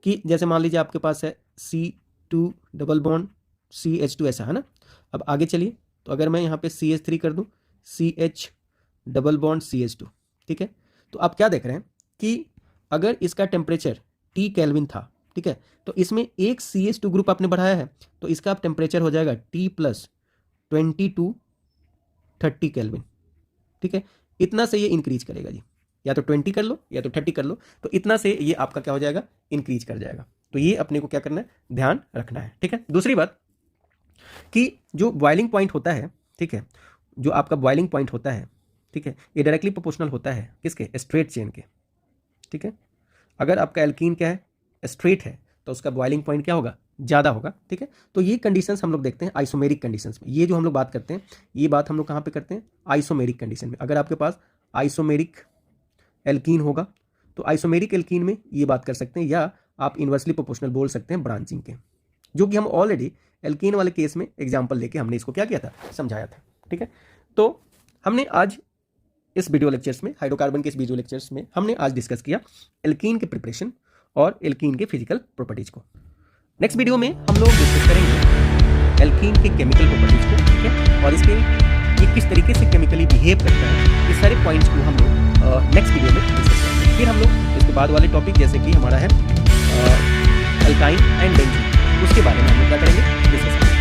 कि जैसे मान लीजिए आपके पास है C2 डबल बॉन्ड CH2 ऐसा है ना। अब आगे चलिए, तो अगर मैं यहाँ पे CH3 कर दूँ, CH डबल बॉन्ड CH2, ठीक है। तो आप क्या देख रहे हैं कि अगर इसका टेम्परेचर T केल्विन था, ठीक है, तो इसमें एक CH2 ग्रुप आपने बढ़ाया है तो इसका आप टेम्परेचर हो जाएगा T प्लस 20 to 30 केल्विन, ठीक है। इतना से ये इंक्रीज करेगा जी, या तो 20 कर लो या तो 30 कर लो, तो इतना से ये आपका क्या हो जाएगा, इंक्रीज कर जाएगा। तो ये अपने को क्या करना है, ध्यान रखना है, ठीक है। दूसरी बात कि जो बॉइलिंग पॉइंट होता है, ठीक है, जो आपका बॉइलिंग पॉइंट होता है, ठीक है, ये डायरेक्टली प्रोपोर्शनल होता है किसके, स्ट्रेट चेन के, ठीक है। अगर आपका एल्कीन क्या है, स्ट्रेट है, तो उसका बॉइलिंग पॉइंट क्या होगा, ज़्यादा होगा, ठीक है। तो ये कंडीशंस हम लोग देखते हैं आइसोमेरिक कंडीशंस में। ये जो हम लोग बात करते हैं, ये बात हम लोग कहाँ पे करते हैं, आइसोमेरिक कंडीशन में। अगर आपके पास आइसोमेरिक एल्कीन होगा तो आइसोमेरिक एल्कीन में ये बात कर सकते हैं, या आप इन्वर्सली प्रोपोर्शनल बोल सकते हैं ब्रांचिंग के, जो कि हम ऑलरेडी एल्कीन वाले केस में एग्जाम्पल लेके हमने इसको क्या किया था, समझाया था, ठीक है। तो हमने आज इस वीडियो लेक्चर्स में, हाइड्रोकार्बन के इस वीडियो लेक्चर्स में हमने आज डिस्कस किया एल्कीन के प्रिपरेशन और एल्कीन के फिजिकल प्रॉपर्टीज को। नेक्स्ट वीडियो में हम लोग डिस्कस करेंगे एल्कीन के केमिकल प्रॉपर्टीज को, ठीक है, और इसके ये किस तरीके से केमिकली बिहेव करता है, ये सारे पॉइंट्स को हम लोग नेक्स्ट वीडियो में डिस्कस करेंगे। फिर हम लोग इसके बाद वाले टॉपिक जैसे कि हमारा है अल्काइन एंड बेंजीन, उसके बारे में हम लोग क्या करेंगे, डिस्कस करेंगे।